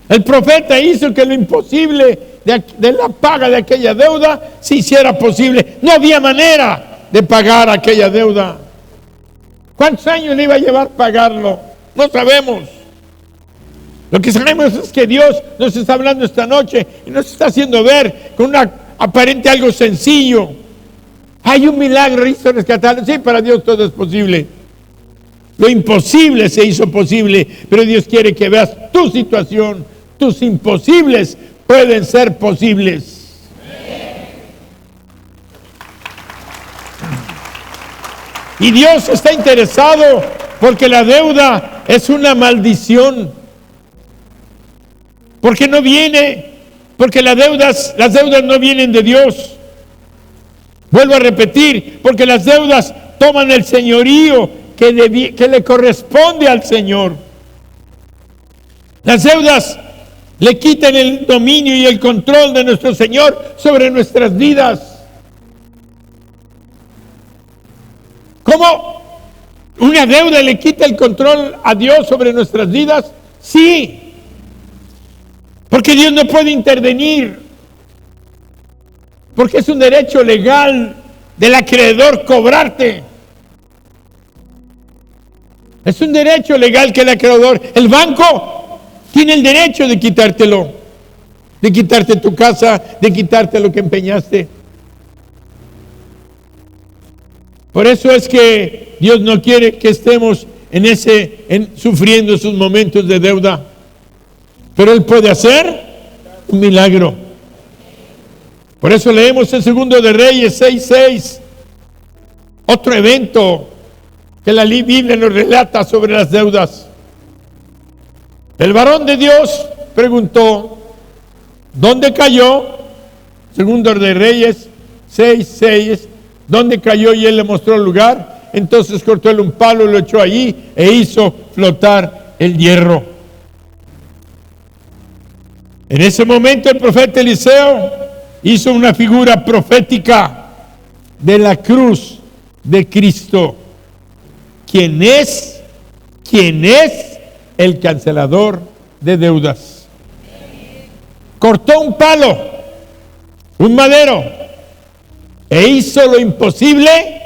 El profeta hizo que lo imposible de la paga de aquella deuda se hiciera posible. No había manera de pagar aquella deuda. ¿Cuántos años le iba a llevar pagarlo? No sabemos. Lo que sabemos es que Dios nos está hablando esta noche y nos está haciendo ver con una aparente algo sencillo. Hay un milagro, hizo rescatarlo. Sí, para Dios todo es posible. Lo imposible se hizo posible, pero Dios quiere que veas tu situación. Tus imposibles pueden ser posibles. Y Dios está interesado porque la deuda es una maldición. Porque no viene, porque las deudas no vienen de Dios. Vuelvo a repetir, porque las deudas toman el señorío que le corresponde al Señor. Las deudas le quitan el dominio y el control de nuestro Señor sobre nuestras vidas. ¿Cómo? ¿Una deuda le quita el control a Dios sobre nuestras vidas? Sí. Porque Dios no puede intervenir. Porque es un derecho legal del acreedor cobrarte. Es un derecho legal que el acreedor, el banco, tiene el derecho de quitártelo, de quitarte tu casa, de quitarte lo que empeñaste. Por eso es que Dios no quiere que estemos sufriendo esos momentos de deuda. Pero Él puede hacer un milagro. Por eso leemos en 2 de Reyes 6:6, otro evento que la Biblia nos relata sobre las deudas. El varón de Dios preguntó, ¿dónde cayó? 2 de Reyes 6:6, ¿dónde cayó? Y él le mostró el lugar. Entonces cortó él un palo, lo echó allí e hizo flotar el hierro. En ese momento el profeta Eliseo hizo una figura profética de la cruz de Cristo. ¿Quién es el cancelador de deudas? Cortó un palo, un madero, e hizo lo imposible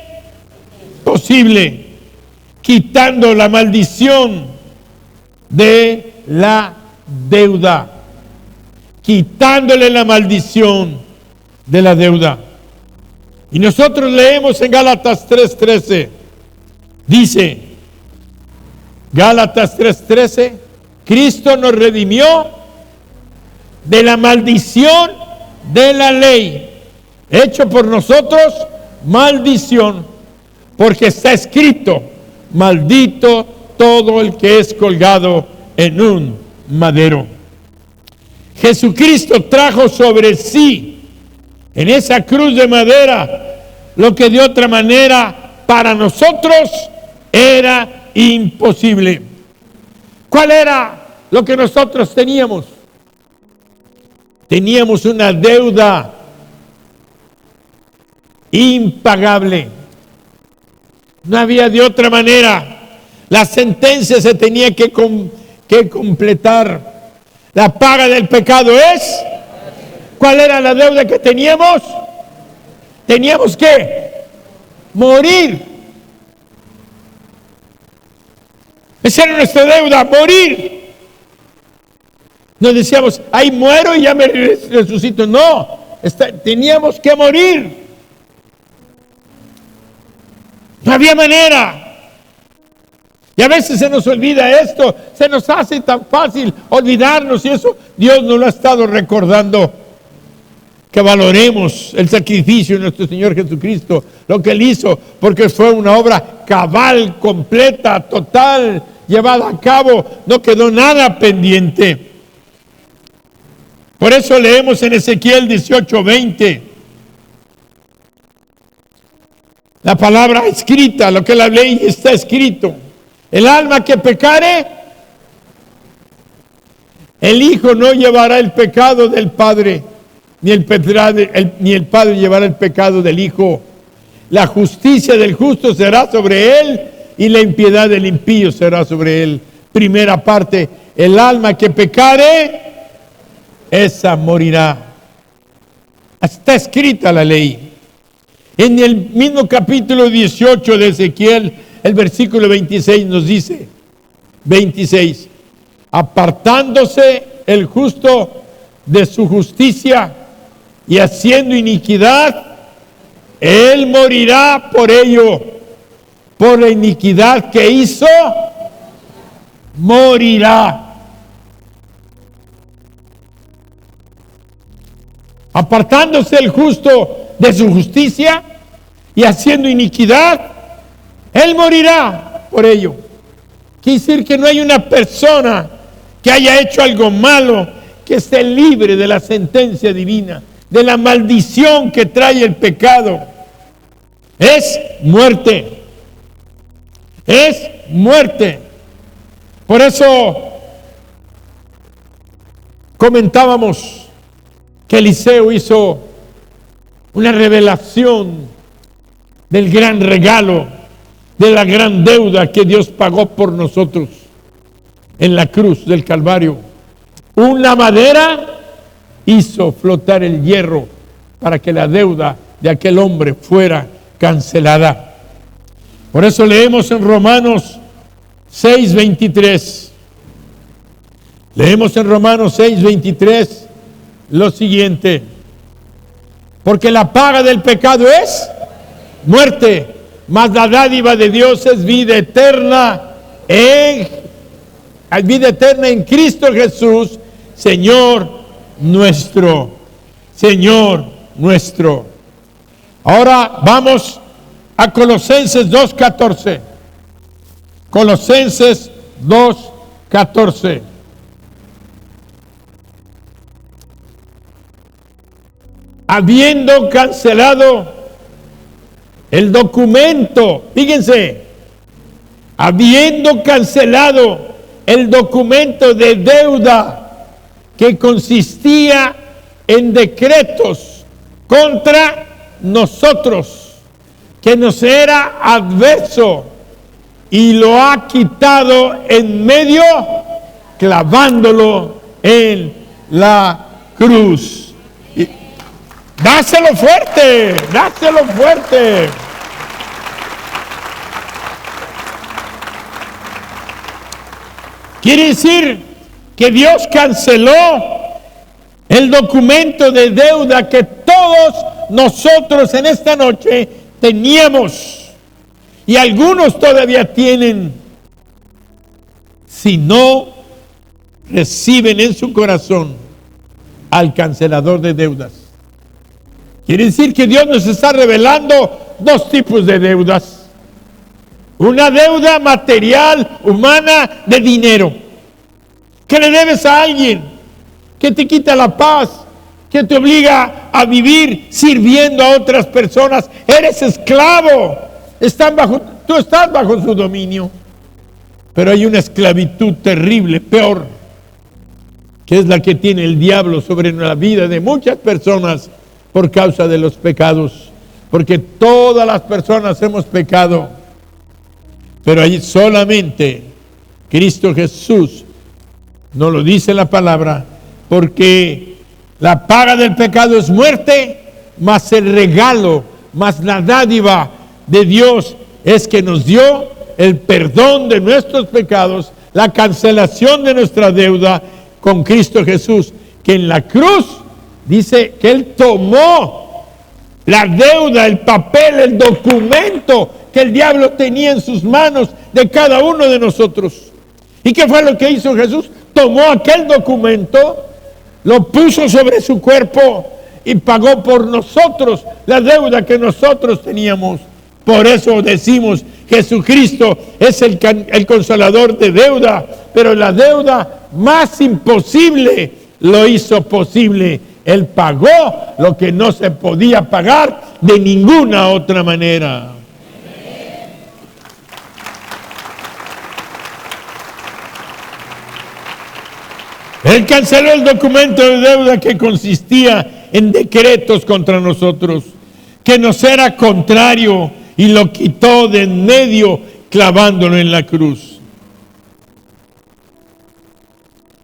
posible, quitando la maldición de la deuda, quitándole la maldición de la deuda. Y nosotros leemos en Gálatas 3:13, dice, Gálatas 3:13, Cristo nos redimió de la maldición de la ley, hecho por nosotros maldición, porque está escrito, maldito todo el que es colgado en un madero. Jesucristo trajo sobre sí, en esa cruz de madera, lo que de otra manera para nosotros era imposible. ¿Cuál era lo que nosotros teníamos? Teníamos una deuda impagable. No había de otra manera. La sentencia se tenía que completar. La paga del pecado es. ¿Cuál era la deuda que teníamos? Teníamos que morir. Esa era nuestra deuda, morir. No decíamos, ahí muero y ya me resucito. No, teníamos que morir. No había manera. Y a veces se nos olvida esto, se nos hace tan fácil olvidarnos, y eso Dios nos lo ha estado recordando. Que valoremos el sacrificio de nuestro Señor Jesucristo, lo que Él hizo, porque fue una obra cabal, completa, total, llevada a cabo, no quedó nada pendiente. Por eso leemos en Ezequiel 18:20, la palabra escrita, lo que la ley está escrito. El alma que pecare, el Hijo no llevará el pecado del Padre, ni el Padre llevará el pecado del Hijo. La justicia del justo será sobre él, y la impiedad del impío será sobre él. Primera parte, el alma que pecare, esa morirá. Está escrita la ley. En el mismo capítulo 18 de Ezequiel, el versículo 26 nos dice, 26, apartándose el justo de su justicia y haciendo iniquidad, él morirá por ello. Por la iniquidad que hizo, morirá. Apartándose el justo de su justicia y haciendo iniquidad, él morirá por ello. Quiere decir que no hay una persona que haya hecho algo malo que esté libre de la sentencia divina, de la maldición que trae el pecado. Es muerte. Es muerte. Por eso comentábamos que Eliseo hizo una revelación del gran regalo de la gran deuda que Dios pagó por nosotros en la cruz del Calvario. Una madera hizo flotar el hierro para que la deuda de aquel hombre fuera cancelada. Por eso leemos en Romanos 6:23. Leemos en Romanos 6:23 lo siguiente: porque la paga del pecado es muerte, mas la dádiva de Dios es vida eterna en Cristo Jesús, Señor nuestro. Señor nuestro. Ahora vamos a Colosenses 2:14. Colosenses 2:14. Habiendo cancelado el documento, fíjense, habiendo cancelado el documento de deuda que consistía en decretos contra nosotros, que nos era adverso, y lo ha quitado en medio, clavándolo en la cruz. Dáselo fuerte, dáselo fuerte. Quiere decir que Dios canceló el documento de deuda que todos nosotros en esta noche teníamos, y algunos todavía tienen, si no reciben en su corazón al cancelador de deudas. Quiere decir que Dios nos está revelando dos tipos de deudas. Una deuda material, humana, de dinero, que le debes a alguien, que te quita la paz, que te obliga a vivir sirviendo a otras personas. Eres esclavo, tú estás bajo su dominio. Pero hay una esclavitud terrible, peor, que es la que tiene el diablo sobre la vida de muchas personas por causa de los pecados, porque todas las personas hemos pecado, pero ahí solamente Cristo Jesús nos lo dice la palabra, porque la paga del pecado es muerte, mas el regalo, mas la dádiva de Dios es que nos dio el perdón de nuestros pecados, la cancelación de nuestra deuda con Cristo Jesús, que en la cruz dice que Él tomó la deuda, el papel, el documento que el diablo tenía en sus manos de cada uno de nosotros. ¿Y qué fue lo que hizo Jesús? Tomó aquel documento, lo puso sobre su cuerpo y pagó por nosotros la deuda que nosotros teníamos. Por eso decimos, Jesucristo es el consolador de deuda, pero la deuda más imposible lo hizo posible. Él pagó lo que no se podía pagar de ninguna otra manera. Él canceló el documento de deuda que consistía en decretos contra nosotros, que nos era contrario, y lo quitó de en medio, clavándolo en la cruz.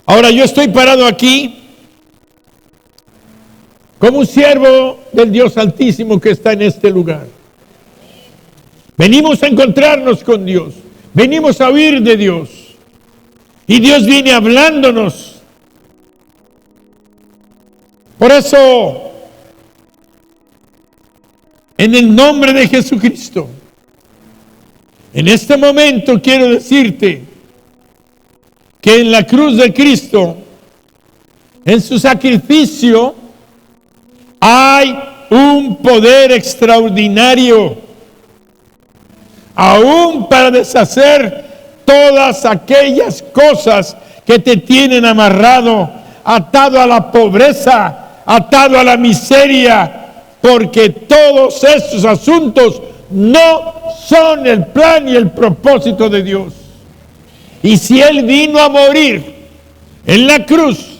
Ahora yo estoy parado aquí como un siervo del Dios Altísimo que está en este lugar. Venimos a encontrarnos con Dios, venimos a oír de Dios, y Dios viene hablándonos. Por eso, en el nombre de Jesucristo, en este momento quiero decirte que en la cruz de Cristo, en su sacrificio, hay un poder extraordinario, aún para deshacer todas aquellas cosas que te tienen amarrado, atado a la pobreza, atado a la miseria, porque todos estos asuntos no son el plan y el propósito de Dios. Y si Él vino a morir en la cruz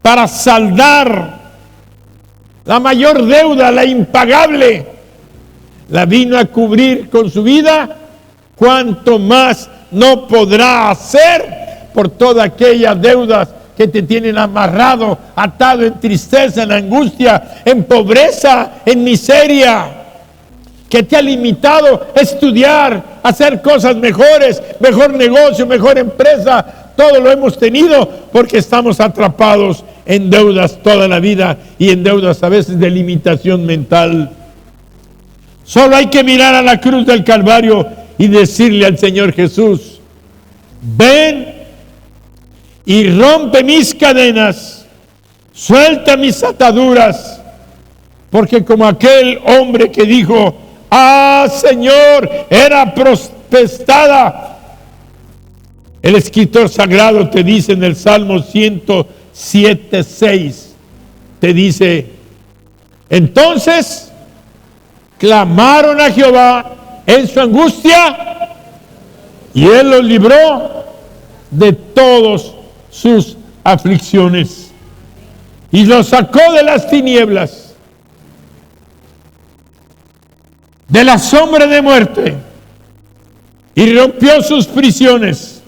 para saldar la mayor deuda, la impagable, la vino a cubrir con su vida, ¿cuánto más no podrá hacer por todas aquellas deudas que te tienen amarrado, atado en tristeza, en angustia, en pobreza, en miseria? Que te ha limitado a estudiar, a hacer cosas mejores, mejor negocio, mejor empresa. Todo lo hemos tenido porque estamos atrapados en deudas toda la vida y en deudas a veces de limitación mental. Solo hay que mirar a la cruz del Calvario y decirle al Señor Jesús: ven y rompe mis cadenas, suelta mis ataduras, porque como aquel hombre que dijo: ah, Señor, era prosperada. El escritor sagrado te dice en el Salmo 107:6, te dice: entonces clamaron a Jehová en su angustia y Él los libró de todas sus aflicciones y los sacó de las tinieblas, de la sombra de muerte, y rompió sus prisiones.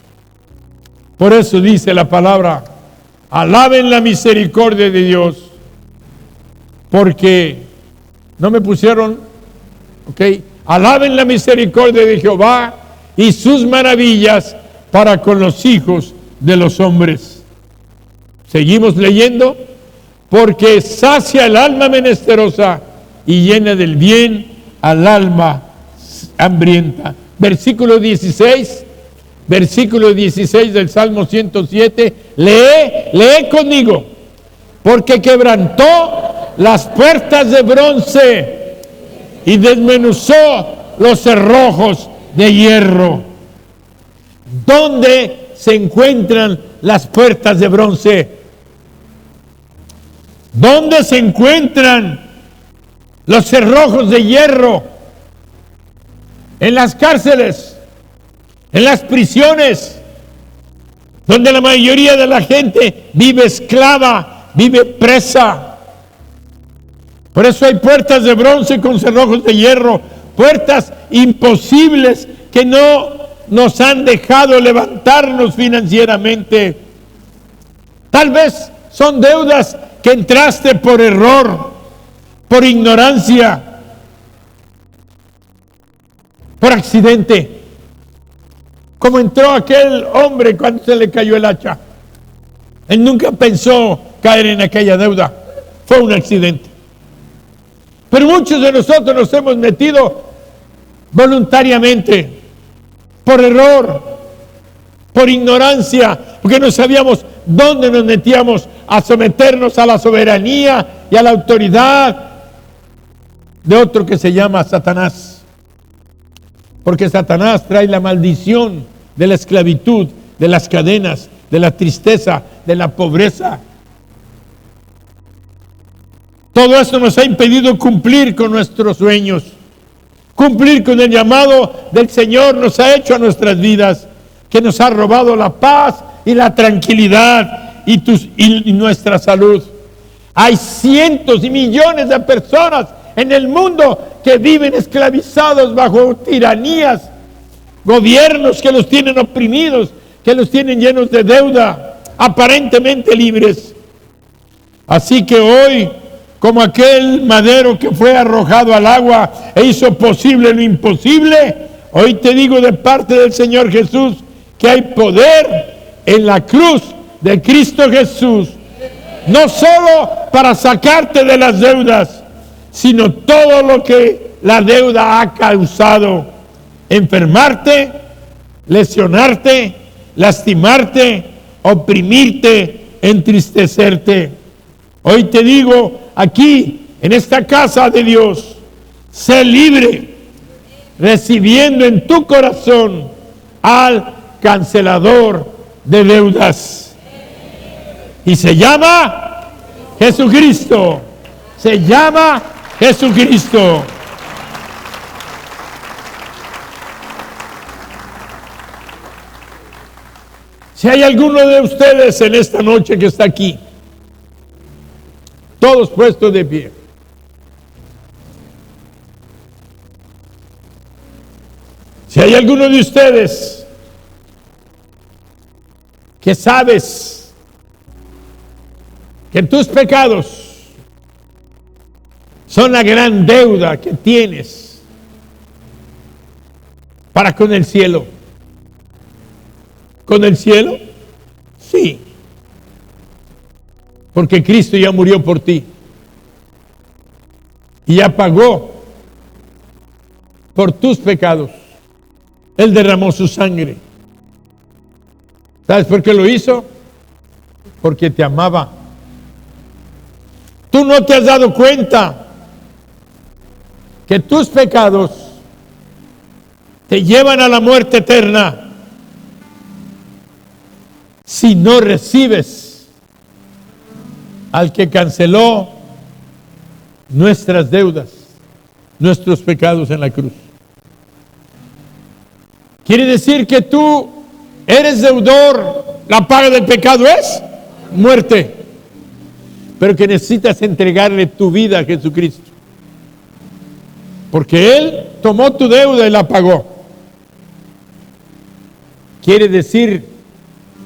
Por eso dice la palabra: alaben la misericordia de Dios, porque no me pusieron, alaben la misericordia de Jehová y sus maravillas para con los hijos de los hombres. Seguimos leyendo: porque sacia el alma menesterosa y llena del bien al alma hambrienta. Versículo 16 del Salmo 107, lee conmigo: porque quebrantó las puertas de bronce y desmenuzó los cerrojos de hierro. ¿Dónde se encuentran las puertas de bronce? ¿Dónde se encuentran los cerrojos de hierro? En las cárceles, en las prisiones, donde la mayoría de la gente vive esclava, vive presa. Por eso hay puertas de bronce con cerrojos de hierro, puertas imposibles que no nos han dejado levantarnos financieramente. Tal vez son deudas que entraste por error, por ignorancia, por accidente. Como entró aquel hombre cuando se le cayó el hacha. Él nunca pensó caer en aquella deuda. Fue un accidente. Pero muchos de nosotros nos hemos metido voluntariamente, por error, por ignorancia, porque no sabíamos dónde nos metíamos a someternos a la soberanía y a la autoridad de otro que se llama Satanás. Porque Satanás trae la maldición de la esclavitud, de las cadenas, de la tristeza, de la pobreza. Todo esto nos ha impedido cumplir con nuestros sueños, cumplir con el llamado del Señor nos ha hecho a nuestras vidas, que nos ha robado la paz y la tranquilidad y nuestra salud. Hay cientos y millones de personas en el mundo que viven esclavizados bajo tiranías, gobiernos que los tienen oprimidos, que los tienen llenos de deuda, aparentemente libres. Así que hoy, como aquel madero que fue arrojado al agua e hizo posible lo imposible, hoy te digo de parte del Señor Jesús que hay poder en la cruz de Cristo Jesús, no solo para sacarte de las deudas, sino todo lo que la deuda ha causado: enfermarte, lesionarte, lastimarte, oprimirte, entristecerte. Hoy te digo, aquí, en esta casa de Dios, sé libre, recibiendo en tu corazón al cancelador de deudas. Y se llama Jesucristo. Se llama Jesucristo. Si hay alguno de ustedes en esta noche que está aquí, todos puestos de pie, si Si hay alguno de ustedes que sabes que tus pecados son la gran deuda que tienes para con el cielo. ¿Con el cielo? Sí. Porque Cristo ya murió por ti. Y ya pagó por tus pecados. Él derramó su sangre. ¿Sabes por qué lo hizo? Porque te amaba. Tú no te has dado cuenta que tus pecados te llevan a la muerte eterna si no recibes al que canceló nuestras deudas, nuestros pecados en la cruz. Quiere decir que tú eres deudor, la paga del pecado es muerte, pero que necesitas entregarle tu vida a Jesucristo, porque Él tomó tu deuda y la pagó. Quiere decir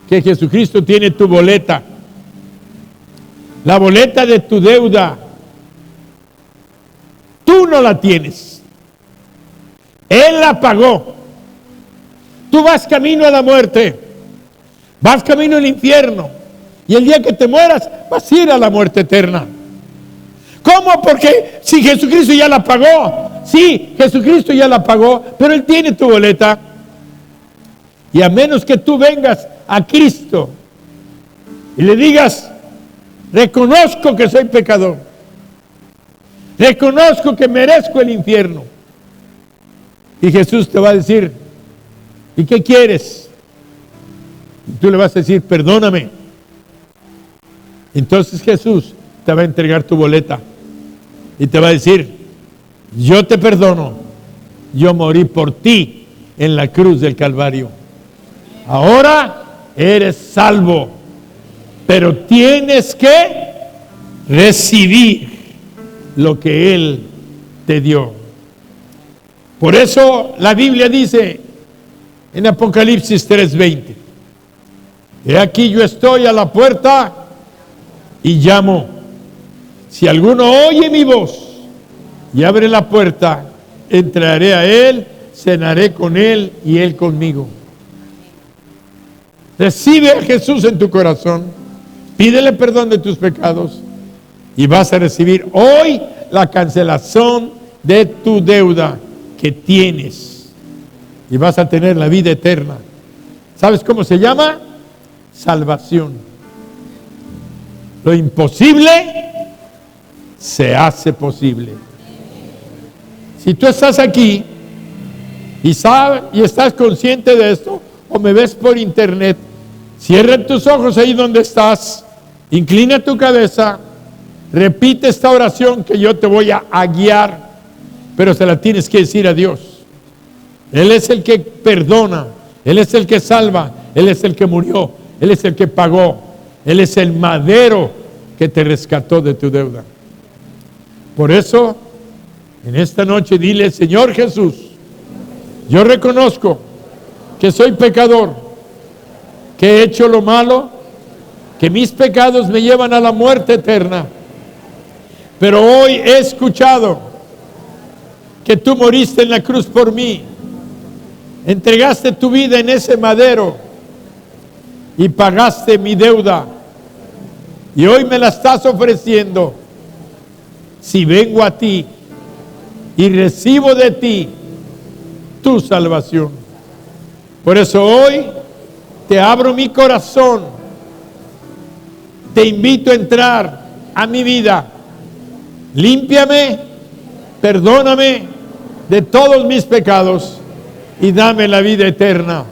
que Jesucristo tiene tu boleta, la boleta de tu deuda. Tú no la tienes, Él la pagó. Tú vas camino a la muerte, vas camino al infierno, y el día que te mueras vas a ir a la muerte eterna. ¿Cómo? Porque si Jesucristo ya la pagó. Sí, Jesucristo ya la pagó, pero Él tiene tu boleta. Y a menos que tú vengas a Cristo y le digas: reconozco que soy pecador, reconozco que merezco el infierno, y Jesús te va a decir: ¿y qué quieres? Y tú le vas a decir: perdóname. Entonces Jesús te va a entregar tu boleta y te va a decir: yo te perdono, yo morí por ti en la cruz del Calvario. Ahora eres salvo, pero tienes que recibir lo que Él te dio. Por eso la Biblia dice en Apocalipsis 3:20: he aquí yo estoy a la puerta y llamo. Si alguno oye mi voz y abre la puerta, entraré a él, cenaré con él y él conmigo. Recibe a Jesús en tu corazón, pídele perdón de tus pecados y vas a recibir hoy la cancelación de tu deuda que tienes, y vas a tener la vida eterna. ¿Sabes cómo se llama? Salvación. Lo imposible se hace posible. Si tú estás aquí y sabes y estás consciente de esto, o me ves por internet, cierra tus ojos ahí donde estás, inclina tu cabeza, repite esta oración que yo te voy a guiar, pero se la tienes que decir a Dios. Él es el que perdona, Él es el que salva, Él es el que murió, Él es el que pagó, Él es el madero que te rescató de tu deuda. Por eso, en esta noche dile: Señor Jesús, yo reconozco que soy pecador, que he hecho lo malo, que mis pecados me llevan a la muerte eterna, pero hoy he escuchado que tú moriste en la cruz por mí, entregaste tu vida en ese madero y pagaste mi deuda, y hoy me la estás ofreciendo. Si vengo a ti y recibo de ti tu salvación. Por eso hoy te abro mi corazón, te invito a entrar a mi vida. Límpiame, perdóname de todos mis pecados y dame la vida eterna.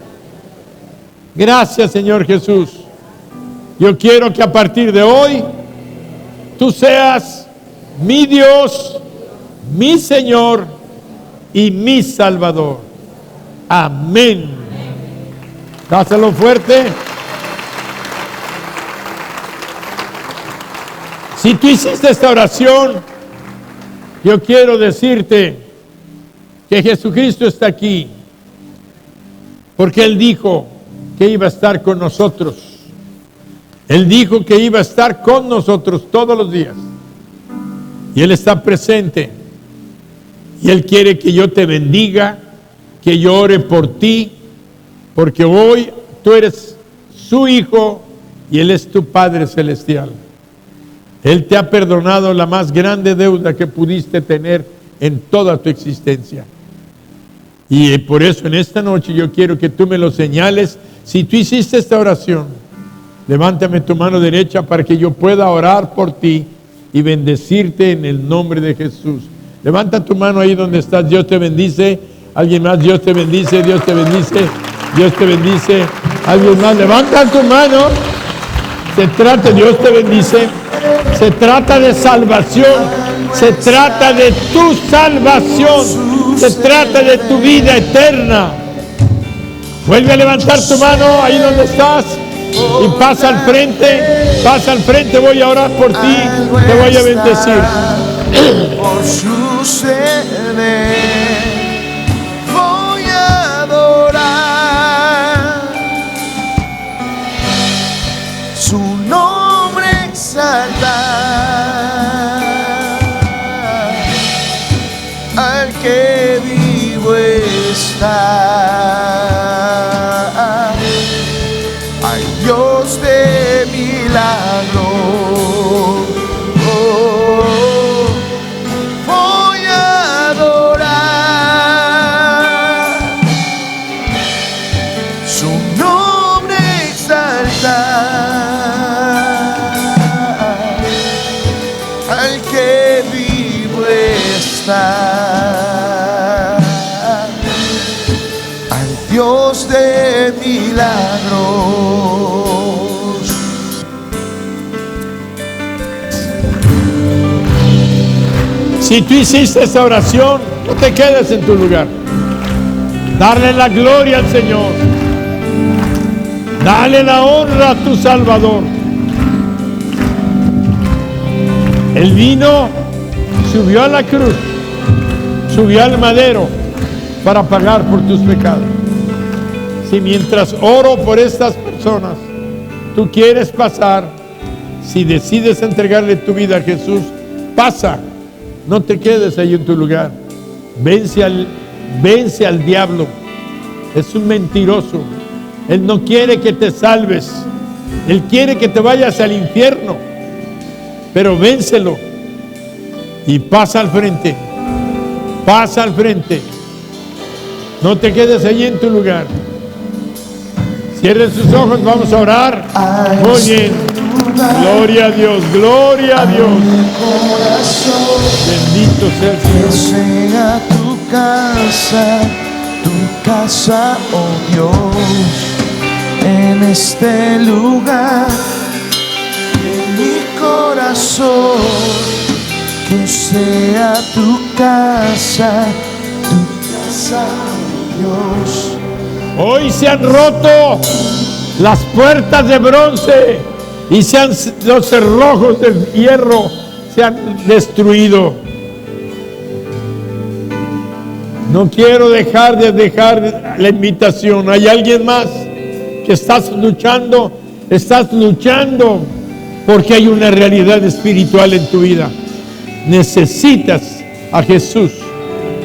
Gracias, Señor Jesús. Yo quiero que a partir de hoy tú seas mi Dios, mi Señor y mi Salvador. Amén. Dáselo fuerte. Si tú hiciste esta oración, yo quiero decirte que Jesucristo está aquí Porque Él dijo que iba a estar con nosotros. Él dijo que iba a estar con nosotros todos los días. Y Él está presente. Y Él quiere que yo te bendiga, que yo ore por ti, porque hoy tú eres su hijo y Él es tu Padre celestial. Él te ha perdonado la más grande deuda que pudiste tener en toda tu existencia. Y por eso en esta noche yo quiero que tú me lo señales. Si tú hiciste esta oración, levántame tu mano derecha para que yo pueda orar por ti y bendecirte en el nombre de Jesús. Levanta tu mano ahí donde estás. Dios te bendice. Alguien más, Dios te bendice, Dios te bendice, Dios te bendice. Alguien más, levanta tu mano. Se trata, Dios te bendice. Se trata de salvación. Se trata de tu salvación. Se trata de tu vida eterna. Vuelve a levantar tu mano ahí donde estás. Y pasa al frente, voy a orar por ti, te voy a bendecir. Por suceder, voy a adorar, su nombre exaltar, al que vivo está. Dios de milagro, voy a adorar, su nombre exaltar, al que vivo está, al Dios de milagros. Si tú hiciste esa oración, no te quedes en tu lugar. Darle la gloria al Señor. Dale la honra a tu Salvador. Él vino, subió a la cruz, subió al madero para pagar por tus pecados. Si mientras oro por estas personas, tú quieres pasar, si decides entregarle tu vida a Jesús, pasa. No te quedes ahí en tu lugar. Vence al diablo. Es un mentiroso. Él no quiere que te salves. Él quiere que te vayas al infierno. Pero vénselo. Y pasa al frente. Pasa al frente. No te quedes ahí en tu lugar. Cierren sus ojos, vamos a orar. Muy bien. Gloria a Dios, gloria a Dios. Bendito sea el Señor. Que sea tu casa, oh Dios, en este lugar, en mi corazón. Que sea tu casa, oh Dios. Hoy se han roto las puertas de bronce y los cerrojos de hierro se han destruido. No quiero dejar la invitación. ¿Hay alguien más que estás luchando? Estás luchando porque hay una realidad espiritual en tu vida. Necesitas a Jesús.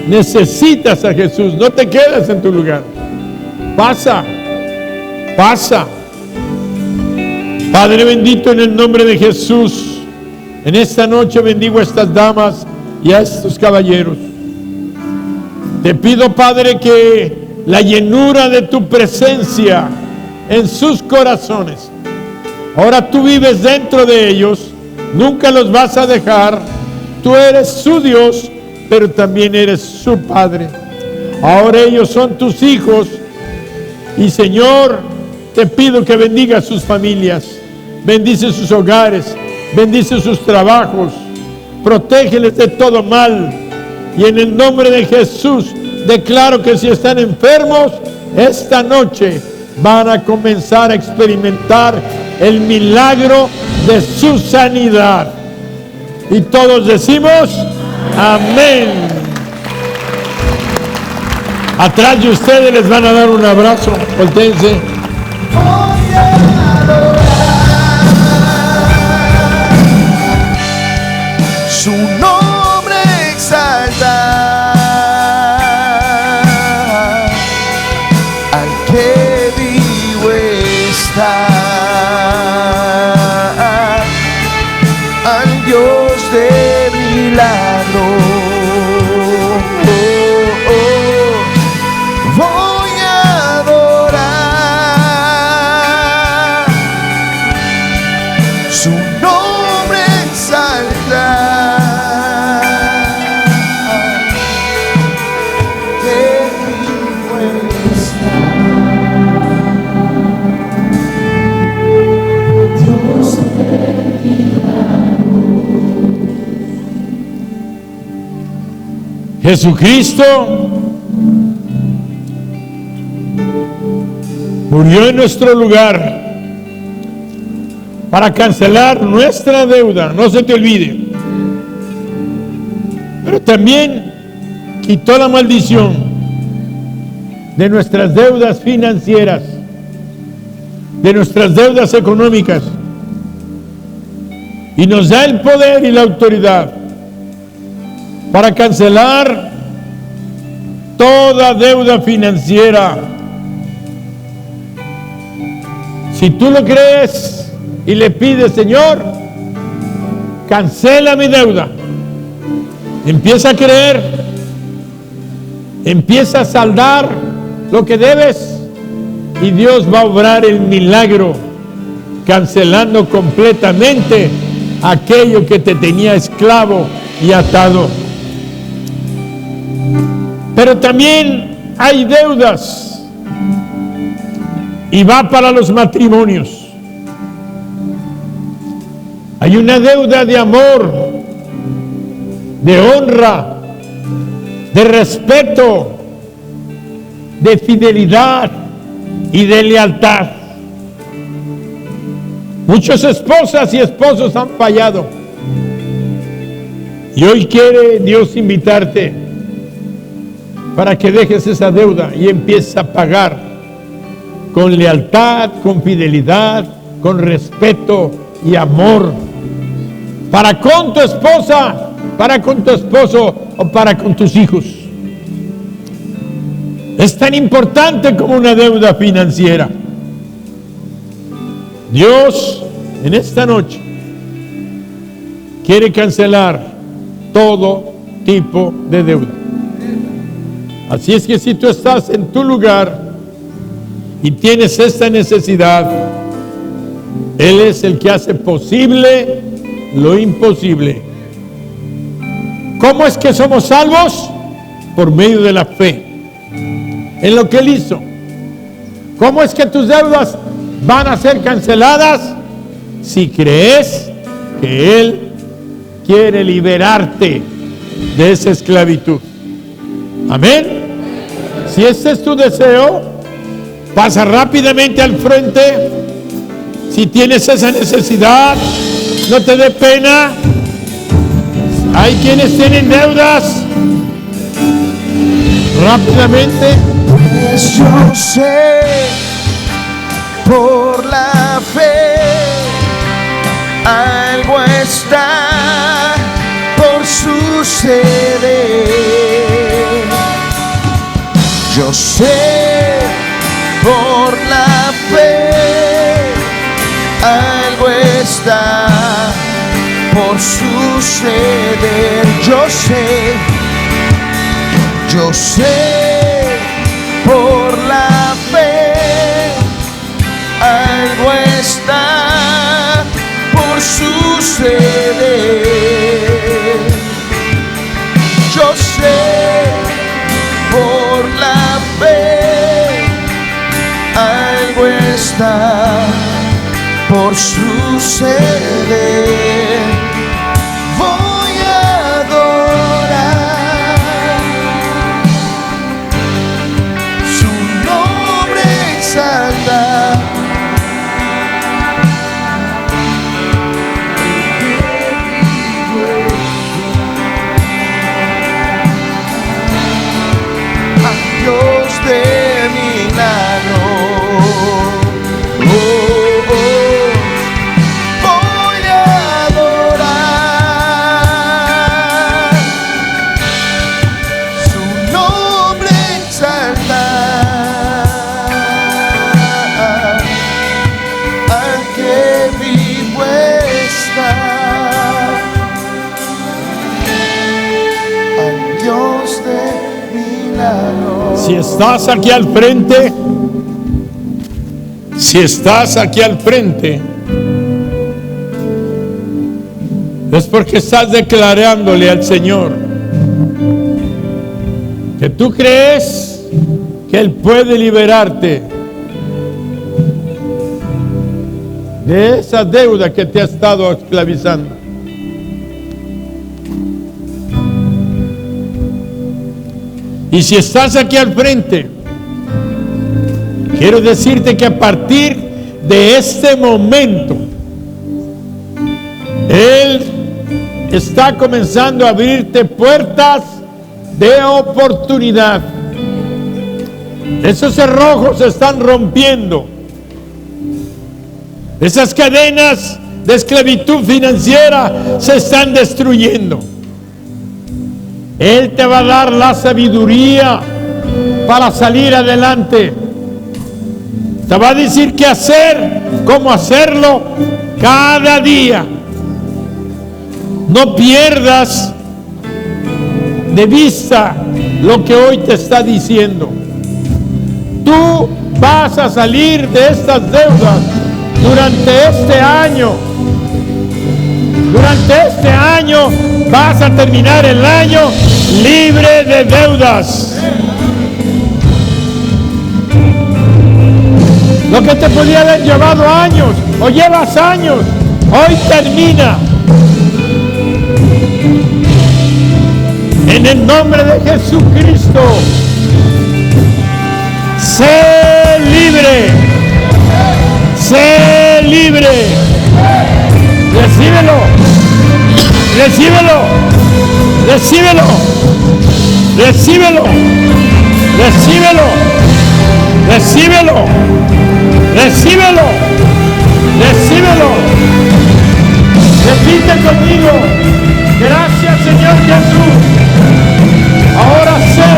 Necesitas a Jesús. No te quedes en tu lugar. Pasa. Pasa. Padre bendito, en el nombre de Jesús, en esta noche bendigo a estas damas y a estos caballeros. Te pido, Padre, que la llenura de tu presencia en sus corazones, ahora tú vives dentro de ellos, nunca los vas a dejar. Tú eres su Dios, pero también eres su Padre. Ahora ellos son tus hijos y, Señor, te pido que bendiga a sus familias, bendice sus hogares, bendice sus trabajos, protégeles de todo mal. Y en el nombre de Jesús declaro que si están enfermos, esta noche van a comenzar a experimentar el milagro de su sanidad. Y todos decimos amén. Atrás de ustedes les van a dar un abrazo. Voltéense. Voy a adorar su nombre, exaltar al que vivo está, al Dios de milagros. Voy a adorar su nombre, exaltar que vivo está. Dios de milagros. Jesucristo murió en nuestro lugar para cancelar nuestra deuda, no se te olvide. Pero también quitó la maldición de nuestras deudas financieras, de nuestras deudas económicas, y nos da el poder y la autoridad para cancelar toda deuda financiera. Si tú lo crees y le pides, Señor, cancela mi deuda, empieza a creer, empieza a saldar lo que debes y Dios va a obrar el milagro, cancelando completamente aquello que te tenía esclavo y atado. Pero también hay deudas. Y va para los matrimonios. Hay una deuda de amor, de honra, de respeto, de fidelidad y de lealtad. Muchas esposas y esposos han fallado. Y hoy quiere Dios invitarte para que dejes esa deuda y empieces a pagar con lealtad, con fidelidad, con respeto y amor, para con tu esposa, para con tu esposo o para con tus hijos. Es tan importante como una deuda financiera. Dios en esta noche quiere cancelar todo tipo de deuda. Así es que si tú estás en tu lugar y tienes esta necesidad, Él es el que hace posible lo imposible. ¿Cómo es que somos salvos? Por medio de la fe en lo que Él hizo. ¿Cómo es que tus deudas van a ser canceladas? Si crees que Él quiere liberarte de esa esclavitud. Amén. Si este es tu deseo, pasa rápidamente al frente. Si tienes esa necesidad, no te dé pena. Hay quienes tienen deudas. Rápidamente. Pues yo sé por la fe algo está por suceder. Yo sé por la fe algo está por suceder. Yo sé por la fe algo está por suceder. Yo sé por la fe algo está por suceder. Voy a adorar su nombre, exaltar. Dios Si estás aquí al frente, es porque estás declarándole al Señor que tú crees que Él puede liberarte de esa deuda que te ha estado esclavizando. Y si estás aquí al frente, quiero decirte que a partir de este momento, Él está comenzando a abrirte puertas de oportunidad. Esos cerrojos se están rompiendo. Esas cadenas de esclavitud financiera se están destruyendo. Él te va a dar la sabiduría para salir adelante. Te va a decir qué hacer, cómo hacerlo cada día. No pierdas de vista lo que hoy te está diciendo. Tú vas a salir de estas deudas durante este año. Durante este año vas a terminar el año libre de deudas. Lo que te podía haber llevado años o llevas años, hoy termina. En el nombre de Jesucristo, sé libre. Sé libre. Recíbelo. Recíbelo. Recíbelo. Recíbelo. Recíbelo. Recíbelo. Recíbelo. Recíbelo. Repite conmigo. Gracias, Señor Jesús. Ahora sé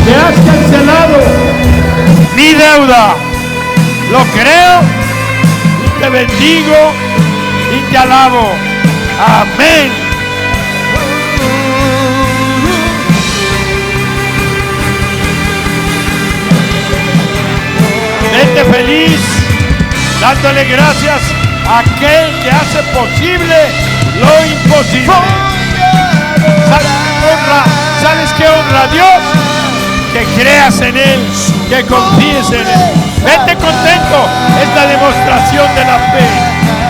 que has cancelado mi deuda. Lo creo y te bendigo y te alabo. Amén. Vete feliz, dándole gracias a aquel que hace posible lo imposible. ¿Sabes qué honra a Dios? Que creas en Él, que confíes en Él. Vete contento, es la demostración de la fe.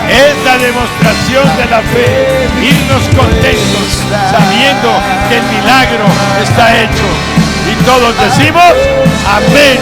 Es la demostración de la fe. Irnos contentos, sabiendo que el milagro está hecho. Y todos decimos, amén.